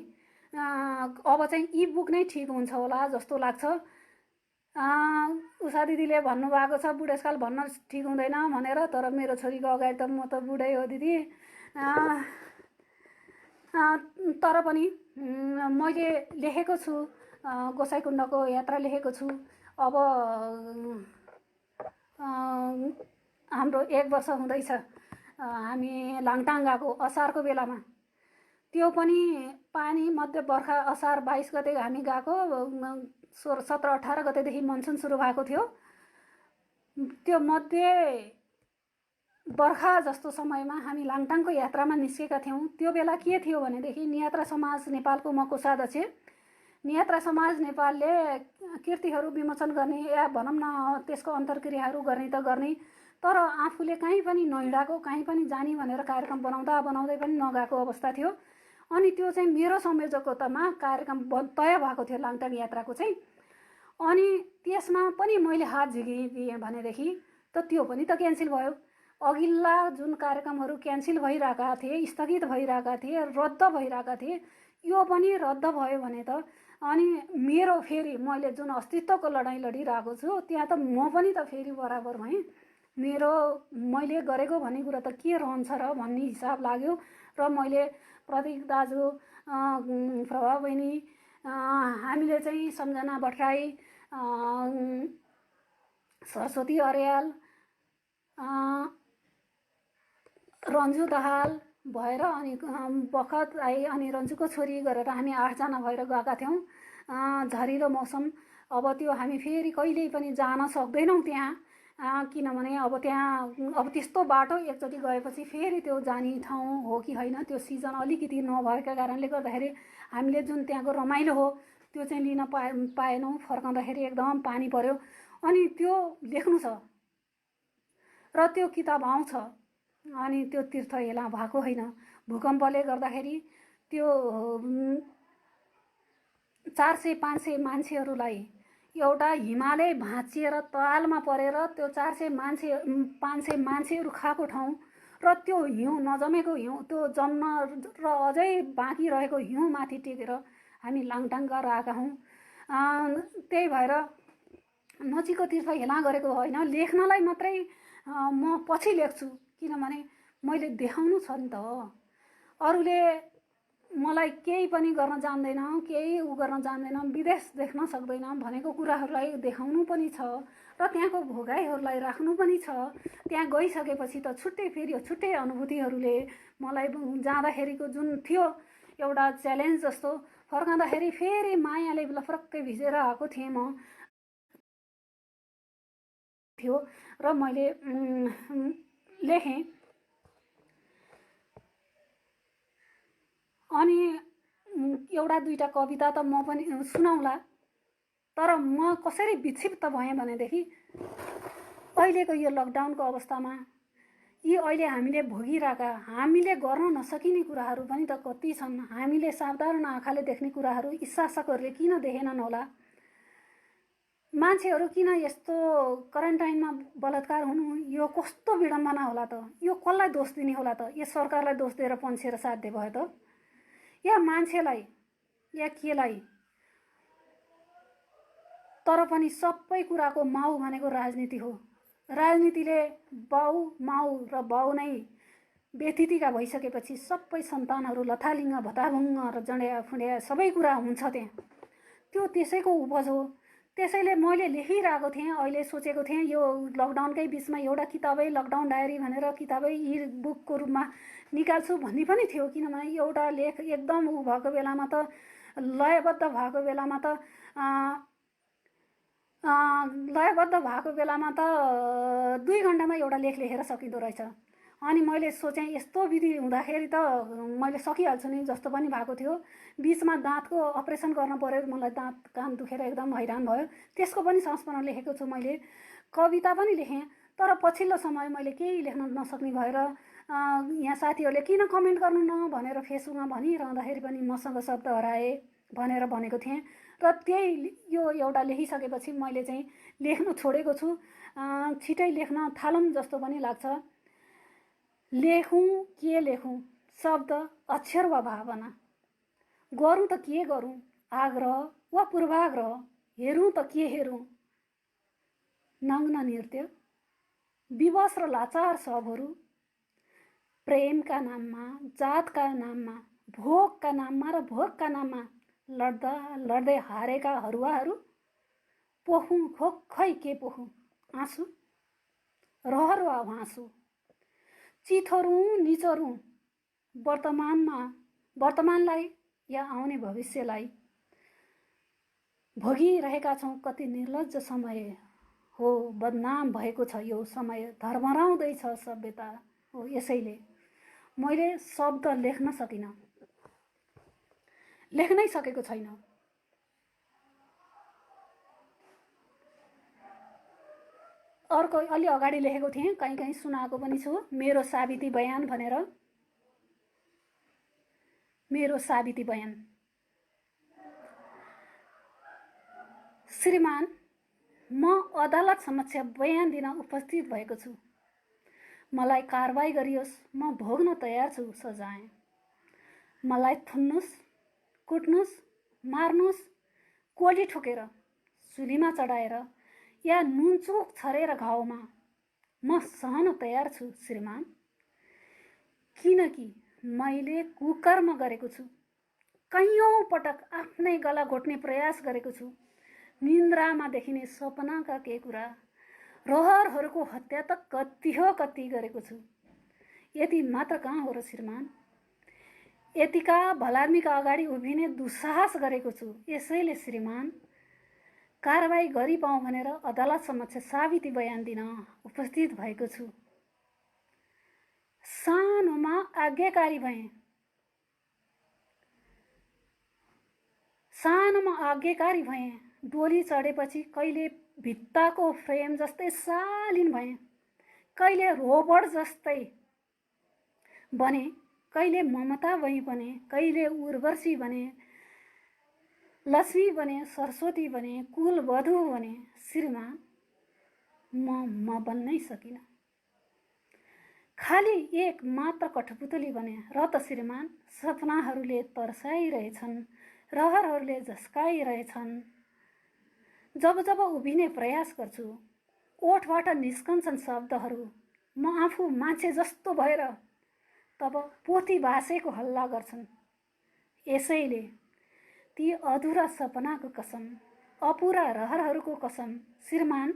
अब चाहिँ ई बुक नै ठिक हुन्छ होला जस्तो लाग्छ। उषा दिदीले भन्नुभएको छ बुढेसकाल भन्न ठिक हुँदैन भनेर, तर मेरो छोरीको अगाडि त म त बुढै हो दिदी। तर पनि मैले लेखेको छु, गोसाइँकुण्डको यात्रा लेखेको छु। अब हाम्रो 1 वर्ष हुँदैछ हामी लाङटाङ गएको असारको बेलामा। त्यो पनि पानी मध्य बर्खा, असार 22 गते हामी गएको। 16-17-18 गतेदेखि मनसुन सुरु भएको थियो। त्यो मध्य बर्खा जस्तो समयमा हामी लाङटाङको यात्रामा निस्केका थियौँ। त्यो बेला के थियो भनेदेखि नियात्रा समाज नेपालको म कोषाध्यक्ष। नियात्रा समाज नेपालले कृतिहरू विमोचन गर्ने या भनौँ न त्यसको अन्तर्क्रियाहरू गर्ने त गर्ने, तर आफूले कहीँ पनि नहिँडाको, कहीँ पनि जाने भनेर कार्यक्रम बनाउँदै पनि नगएको अवस्था थियो। अनि त्यो चाहिँ मेरो संयोजकतामा कार्यक्रम तय भएको थियो लाङटाङ यात्राको चाहिँ। अनि त्यसमा पनि मैले हात झिकिदिएँ भनेदेखि त त्यो पनि त क्यान्सल भयो। अघिल्ला जुन कार्यक्रमहरू क्यान्सल भइरहेका थिए, स्थगित भइरहेका थिए, रद्द भइरहेका थिए, यो पनि रद्द भयो भने त अनि मेरो फेरि मैले जुन अस्तित्वको लडाइँ लडिरहेको छु त्यहाँ त म पनि त फेरि बराबर भएँ। मैले गरेको भन्ने कुरा त के रहन्छ र भन्ने हिसाब लाग्यो। र मैले प्रतीक दाजु, प्रभा बहिनी, हामीले चाहिँ सम्झना भट्टराई, सरस्वती अर्याल, रन्जु दाहाल भएर अनि बखत आई अनि रन्जुको छोरी गरेर हामी 8जना भएर गएका थियौँ। झरिलो मौसम। अब त्यो हामी फेरि कहिल्यै पनि जान सक्दैनौँ त्यहाँ, किनभने अब त्यहाँ अब त्यस्तो बाटो एकचोटि गएपछि फेरि त्यो जाने ठाउँ हो कि होइन त्यो सिजन अलिकति नभएका कारणले गर्दाखेरि हामीले जुन त्यहाँको रमाइलो हो त्यो चाहिँ लिन पाएनौँ। फर्काउँदाखेरि एकदम पानी पर्यो। अनि त्यो लेख्नु छ र त्यो किताब आउँछ। अनि त्यो तीर्थ हेला भएको होइन। भूकम्पले गर्दाखेरि त्यो 400-500 मान्छेहरूलाई एउटा हिमालय भाँचिएर तालमा परेर त्यो 400-500 मान्छेहरू खाएको ठाउँ र त्यो हिउँ नजमेको हिउँ त्यो जम्न र अझै बाँकी रहेको हिउँ माथि टेकेर हामी लाङटाङ गरेर आएका हौँ। त्यही भएर नजिकको तीर्थ हेला गरेको होइन, लेख्नलाई मात्रै म पछि लेख्छु, किनभने मैले देखाउनु छ नि त। अरूले मलाई केही पनि गर्न जान्दैन, केही गर्न जान्दैन, विदेश देख्न सक्दैन भनेको कुराहरूलाई देखाउनु पनि छ र त्यहाँको भोगाइहरूलाई राख्नु पनि छ। त्यहाँ गइसकेपछि त छुट्टै फेरि छुट्टै अनुभूतिहरूले मलाई जाँदाखेरिको जुन थियो एउटा च्यालेन्ज जस्तो, फर्काउँदाखेरि फेरि मायाले लफरक्कै भिजेर आएको थिएँ म थियो र मैले लेखेँ। अनि एउटा दुईटा कविता त म पनि सुनाउला, तर म कसरी विक्षिप्त भएँ भनेदेखि अहिलेको यो लकडाउनको अवस्थामा यी अहिले हामीले भोगिरहेका, हामीले गर्न नसकिने कुराहरू पनि त कति छन्। हामीले साधारण आँखाले देख्ने कुराहरू यी शासकहरूले किन देखेनन् होला? मान्छेहरू किन यस्तो क्वारेन्टाइनमा बलात्कार हुनु? यो कस्तो विडम्बना होला त? यो कसलाई दोष दिने होला त? यो सरकारलाई दोष दिएर पन्छेर साध्य भयो त? या मान्छेलाई या केलाई? तर पनि सबै कुराको माउ भनेको राजनीति हो। राजनीतिले बाउ माउ र बाउ नै व्यथितिका भइसकेपछि सबै सन्तानहरू लथालिङ्ग भताभुङ्ग र जड्या फुड्या सबै कुरा हुन्छ त्यहाँ। त्यो त्यसैको उपज हो। त्यसैले मैले लेखिरहेको थिएँ। अहिले सोचेको थिएँ यो लकडाउनकै बिचमा एउटा किताबै लकडाउन डायरी भनेर किताबै ई बुकको रूपमा निकाल्छु भन्ने पनि थियो, किनभने एउटा लेख एकदम ऊ भएको बेलामा त लयबद्ध भएको बेलामा त लयबद्ध भएको बेलामा त 2 घन्टामा एउटा लेख लेखेर सकिँदो रहेछ। अनि मैले सोचेँ यस्तो विधि हुँदाखेरि त मैले सकिहाल्छु नि जस्तो पनि भएको थियो। बिचमा दाँतको अपरेसन गर्न पर्यो, मलाई दाँत कान दुखेर एकदम हैरान भयो। त्यसको पनि संस्मरण लेखेको छु मैले। कविता पनि लेखेँ, तर पछिल्लो समय मैले केही लेख्न नसक्ने भएर यहाँ साथीहरूले किन कमेन्ट गर्नु न भनेर फेसबुकमा भनिरहँदाखेरि पनि मसँग शब्द हराए भनेर भनेको थिएँ र त्यही यो एउटा लेखिसकेपछि मैले चाहिँ लेख्नु छोडेको छु। छिटै लेख्न थालौँ जस्तो पनि लाग्छ। लेखौँ के लेखौँ? शब्द, अक्षर वा भावना? गरौँ त के गरौँ? आग्रह वा पूर्वाग्रह? हेरौँ त के हेरौँ? नग्न नृत्य, विवश र लाचार सबहरू, प्रेमका नाममा, जातका नाममा, भोगका नाममा र भोगका नाममा लड्दा लड्दै हारेका हरुवाहरू, पोखौँ खोक्खै के पोखौँ? आँसु, रहर वा हाँसु? चिथोरौँ निचोरौँ वर्तमानलाई या आउने भविष्यलाई? भोगिरहेका छौँ कति निर्लज्ज समय हो, बदनाम भएको छ यो समय, धर्मराउँदैछ सभ्यता हो। यसैले मैले शब्द लेख्न सकिनँ, लेख्नै सकेको छैन। अर्को अलि अगाडि लेखेको थिएँ, कहीँ कहीँ सुनाएको पनि छु, मेरो साबिती बयान भनेर। मेरो साबिती बयान। श्रीमान, म अदालत समक्ष बयान दिन उपस्थित भएको छु। मलाई कारबाही गरियोस्, म भोग्न तयार छु सजाय। मलाई थुन्नुस्, कुट्नुस्, मार्नुस्, कोली ठोकेर, सुलीमा चढाएर या नुनचोक छरेर घाउमा, म सहन तयार छु श्रीमान। किनकि मैले कुकर्म गरेको छु, कैयौं पटक आफ्नै गला घोट्ने प्रयास गरेको छु। निन्द्रामा देखिने सपनाका के कुरा, रहरहरूको हत्या त कति हो कति गरेको छु। यति मात्र कहाँ हो र श्रीमान? यतिका भलार्मीका अगाडि उभिने दुस्साहस गरेको छु। यसैले श्रीमान कारबाही गरिपाउँ भनेर अदालत समक्ष साबिती बयान दिन उपस्थित भएको छु। सानोमा आज्ञाकारी भएँ, डोली चढेपछि कहिले भित्ताको फ्रेम जस्तै शालीन भएँ, कहिले रोबोट जस्तै बने, कहिले ममता बही बने, कहिले उर्वशी बने, लक्ष्मी बने, सरस्वती बने, कुलवधु बने। श्रीमान म बन्नै सकिनँ, खाली एक मात्र कठपुतली बने। र त श्रीमान सपनाहरूले तर्साइरहेछन्, रहरहरूले झस्काइरहेछन्। जब जब उभिने प्रयास गर्छु ओठबाट निस्कन्छन् शब्दहरू, म आफू मान्छे जस्तो भएर तब पोथी भाषेको हल्ला गर्छन्। यसैले ती अधुरा सपनाको कसम, अपुरा रहरहरूको कसम श्रीमान,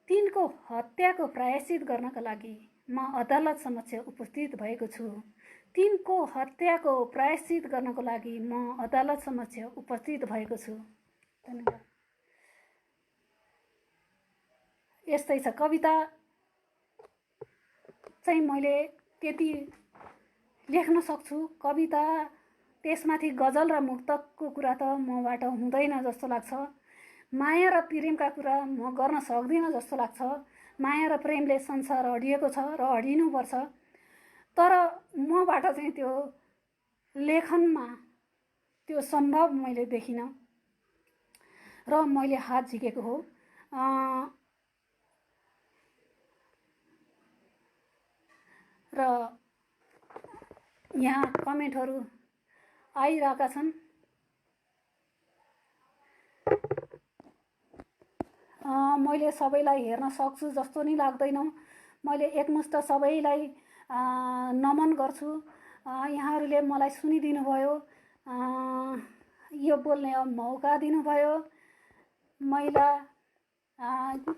तिनको हत्याको प्रायश्चित गर्नका लागि म अदालत समक्ष उपस्थित भएको छु। तिनको हत्याको प्रायश्चित गर्नको लागि म अदालत समक्ष उपस्थित भएको छु। धन्यवाद। यस्तै छ कविता चाहिँ मैले त्यति लेख्न सक्छु। कविता त्यसमाथि गजल र मुक्तकको कुरा त मबाट हुँदैन जस्तो लाग्छ। माया र प्रेमका कुरा म गर्न सक्दिनँ जस्तो लाग्छ। माया र प्रेमले संसार अडिएको छ र अडिनुपर्छ, तर मबाट चाहिँ त्यो लेखनमा त्यो सम्भव मैले देखिनँ र मैले हात झिकेको हो। र यहाँ कमेन्टहरू आइरहेका छन्। मैले सबैलाई हेर्न सक्छु जस्तो नि लाग्दैन। मैले एकमुष्ट सबैलाई नमन गर्छु। यहाँहरूले मलाई सुनिदिनु भयो, यो बोल्ने मौका दिनुभयो। महिला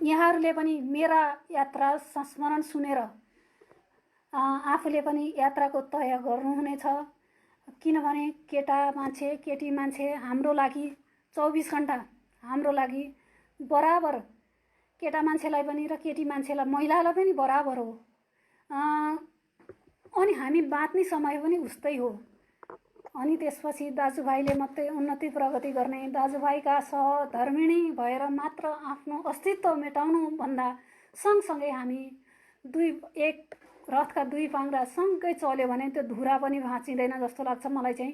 यहाँहरूले पनि मेरा यात्रा संस्मरण सुनेर आफूले पनि यात्राको तय गर्नुहुनेछ। किनभने केटा मान्छे केटी मान्छे हाम्रो लागि 24 घण्टा हाम्रो लागि बराबर, केटा मान्छेलाई पनि र केटी मान्छेलाई महिलालाई पनि बराबर हो। अनि हामी बाँच्ने समय पनि उस्तै हो। अनि त्यसपछि दाजुभाइले मात्रै उन्नति प्रगति गर्ने, दाजुभाइका सहधर्मिणी भएर मात्र आफ्नो अस्तित्व मेटाउनु भन्दा सँगसँगै हामी एक रथका दुई पाङ्ग्रा सँगै चल्यो भने त्यो धुरा पनि भाँचिँदैन जस्तो लाग्छ मलाई चाहिँ।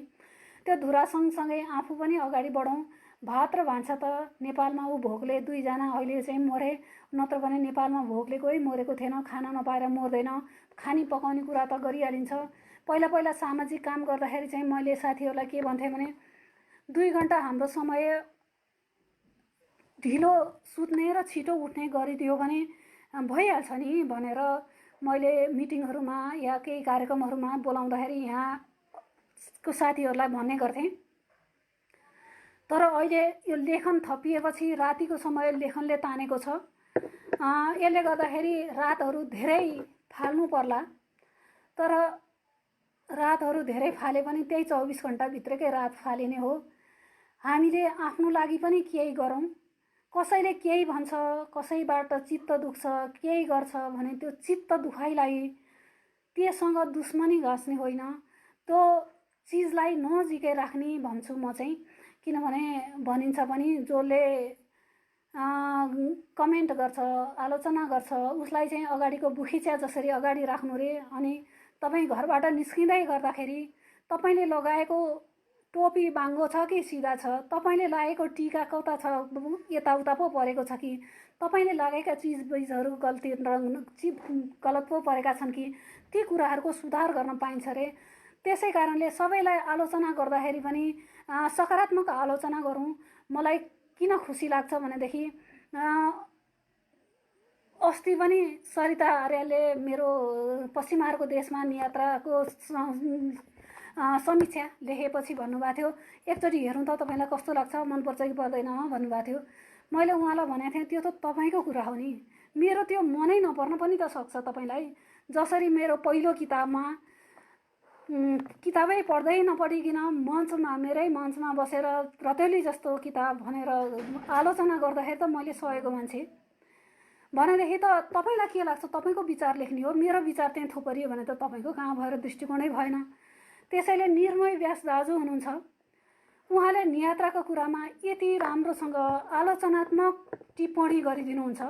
त्यो धुरा सँगसँगै आफू पनि अगाडि बढौँ। भात र भान्सा त नेपालमा भोकले 2 जना अहिले चाहिँ मरे, नत्र भने नेपालमा भोकले कोही मरेको थिएन। खाना नपाएर मर्दैन, खानी पकाउने कुरा त गरिहालिन्छ। पहिला पहिला सामाजिक काम गर्दाखेरि चाहिँ मैले साथीहरूलाई के भन्थेँ भने 2 घण्टा हाम्रो समय ढिलो सुत्ने र छिटो उठ्ने गरिदियो भने भइहाल्छ नि भनेर मैले मिटिङहरूमा या केही कार्यक्रमहरूमा बोलाउँदाखेरि यहाँको साथीहरूलाई भन्ने गर्थेँ। तर अहिले यो लेखन थपिएपछि रातिको समय लेखनले तानेको छ। यसले गर्दाखेरि रातहरू धेरै फाल्नु पर्ला, तर रातहरू धेरै फाले पनि त्यही 24 घण्टाभित्रकै रात फालिने हो। हामीले आफ्नो लागि पनि केही गरौँ। कसैले केही भन्छ, कसैबाट चित्त दुख्छ, केही गर्छ भने त्यो चित्त दुखाइलाई त्यससँग दुश्मनी गाँच्ने होइन, त्यो चिजलाई नजिकै राख्ने भन्छु म चाहिँ। किनभने भनिन्छ पनि जसले कमेन्ट गर्छ, आलोचना गर्छ, उसलाई चाहिँ अगाडिको बुखिच्या जसरी अगाडि राख्नु रे। अनि तपाईँ घरबाट निस्किँदै गर्दाखेरि तपाईँले लगाएको टोपी बाङ्गो छ कि सिधा छ, तपाईँले लागेको टिका कता छ, यताउता पो परेको छ कि, तपाईँले लागेका चिजबिजहरू गलत पो परेका छन् कि, ती कुराहरूको सुधार गर्न पाइन्छ रे। त्यसै कारणले सबैलाई आलोचना गर्दाखेरि पनि सकारात्मक आलोचना गरौँ। मलाई किन खुसी लाग्छ भनेदेखि अस्ति पनि सरिता आर्यले मेरो पश्चिमहारको देशमा यात्राको समीक्षा लेखेपछि भन्नुभएको थियो, एकचोटि हेर्नु त तपाईँलाई कस्तो लाग्छ, मनपर्छ कि पर्दैन भन्नुभएको थियो। मैले उहाँलाई भनेको थिएँ त्यो त तपाईँको कुरा हो नि, मेरो त्यो मनै नपर्न पनि त सक्छ। तपाईँलाई जसरी मेरो पहिलो किताबमा किताबै पढ्दै नपढिकन मेरै मञ्चमा बसेर रतेली जस्तो किताब भनेर आलोचना गर्दाखेरि त मैले सहेको मान्छे भनेदेखि त तपाईँलाई के लाग्छ? तपाईँको विचार लेख्ने हो, मेरो विचार त्यहाँ थुपरियो भने त तपाईँको कहाँ भएर दृष्टिकोणै भएन। त्यसैले निर्मय व्यास दाजु हुनुहुन्छ, उहाँले नियात्राको कुरामा यति राम्रोसँग आलोचनात्मक टिप्पणी गरिदिनुहुन्छ।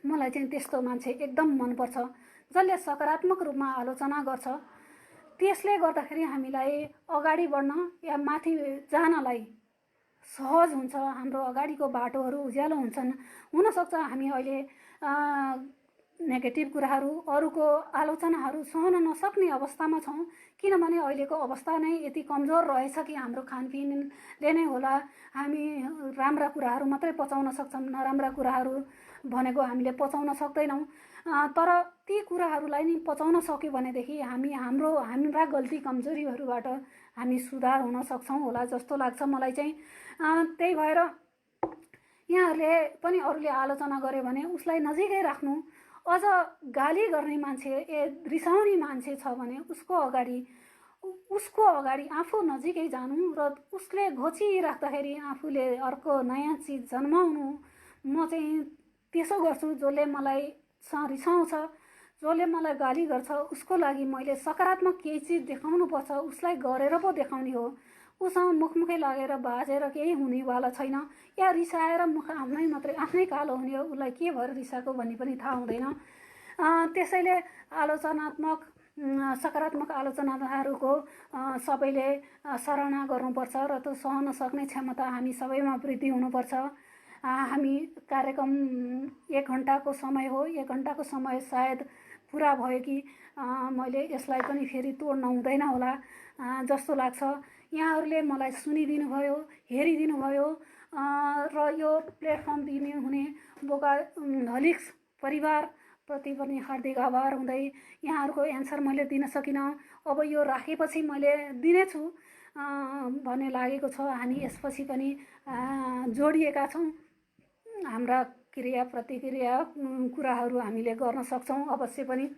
मलाई चाहिँ त्यस्तो मान्छे एकदम मनपर्छ, जसले सकारात्मक रूपमा आलोचना गर्छ। त्यसले गर्दाखेरि हामीलाई अगाडि बढ्न या माथि जानलाई सहज हुन्छ, हाम्रो अगाडिको बाटोहरू उज्यालो हुन्छन्। हुनसक्छ हामी अहिले नेगेटिभ कुराहरू, अरूको आलोचनाहरू सहन नसक्ने अवस्थामा छौँ, किनभने अहिलेको अवस्था नै यति कमजोर रहेछ कि हाम्रो खानपिनले नै होला। हामी राम्रा कुराहरू मात्रै पचाउन सक्छौँ, नराम्रा कुराहरू भनेको हामीले पचाउन सक्दैनौँ। तर ती कुराहरूलाई नि पचाउन सक्यो भनेदेखि हाम्रा गल्ती कमजोरीहरूबाट हामी सुधार हुन सक्छौँ होला जस्तो लाग्छ मलाई चाहिँ। त्यही भएर यहाँहरूले पनि अरूले आलोचना गर्यो भने उसलाई नजिकै राख्नु। अझ गाली गर्ने मान्छे, रिसाउने मान्छे छ भने उसको अगाडि आफू नजिकै जानु र उसले घोचिराख्दाखेरि आफूले अर्को नयाँ चिज जन्माउनु। म चाहिँ त्यसो गर्छु। जसले मलाई रिसाउँछ, जसले मलाई गाली गर्छ, उसको लागि मैले सकारात्मक केही चिज देखाउनुपर्छ। उसलाई गरेर पो देखाउने हो। उसँग मुखमुखै लागेर बाजेर केही हुनेवाला छैन। या रिसाएर मुख आफ्नै कालो हुने हो। उसलाई के भएर रिसाएको भन्ने पनि थाहा हुँदैन। त्यसैले सकारात्मक आलोचनाहरूको सबैले सराहना गर्नुपर्छ र त्यो सहन सक्ने क्षमता हामी सबैमा वृद्धि हुनुपर्छ। हामी कार्यक्रम 1 घन्टाको समय हो। 1 घन्टाको समय सायद पुरा भयो कि मैले यसलाई पनि फेरि तोड्न हुँदैन होला जस्तो लाग्छ। यहाँहरूले मलाई सुनिदिनु भयो, हेरिदिनु भयो र यो प्लेटफर्म दिने हुने भोकालिक्स परिवारप्रति पनि हार्दिक आभार हुँदै यहाँहरूको एन्सर मैले दिन सकिनँ। अब यो राखेपछि मैले दिनेछु भन्ने लागेको छ। हामी यसपछि पनि जोडिएका छौँ। हाम्रा क्रिया प्रतिक्रिया कुराहरू हामीले गर्न सक्छौँ। अवश्य पनि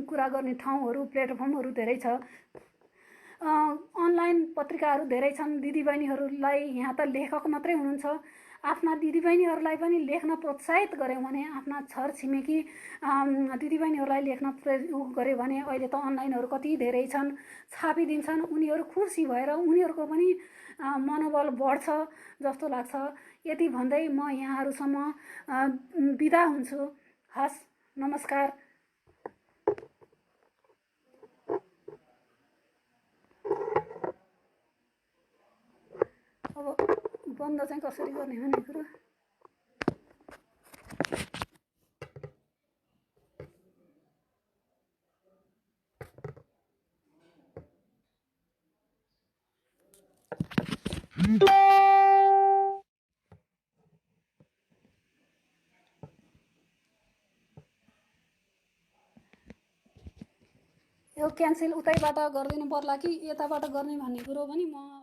कुरा गर्ने ठाउँहरू, प्लेटफर्महरू धेरै छ। अनलाइन पत्रिकाहरू धेरै छन्। दिदीबहिनीहरूलाई यहाँ त लेखक मात्रै हुनुहुन्छ। आफ्ना दिदीबहिनीहरूलाई पनि लेख्न प्रोत्साहित गऱ्यौँ भने, आफ्ना छरछिमेकी दिदीबहिनीहरूलाई लेख्न गऱ्यो भने, अहिले त अनलाइनहरू कति धेरै छन्, छापिदिन्छन्। उनीहरू खुसी भएर उनीहरूको पनि मनोबल बढ्छ जस्तो लाग्छ। यति भन्दै म यहाँहरूसम्म बिदा हुन्छु। हस्, नमस्कार। अब बन्द चाहिँ कसरी गर्ने भन्ने कुरो यो क्यान्सल उतैबाट गरिदिनु पर्ला कि यताबाट गर्ने भन्ने कुरो पनि म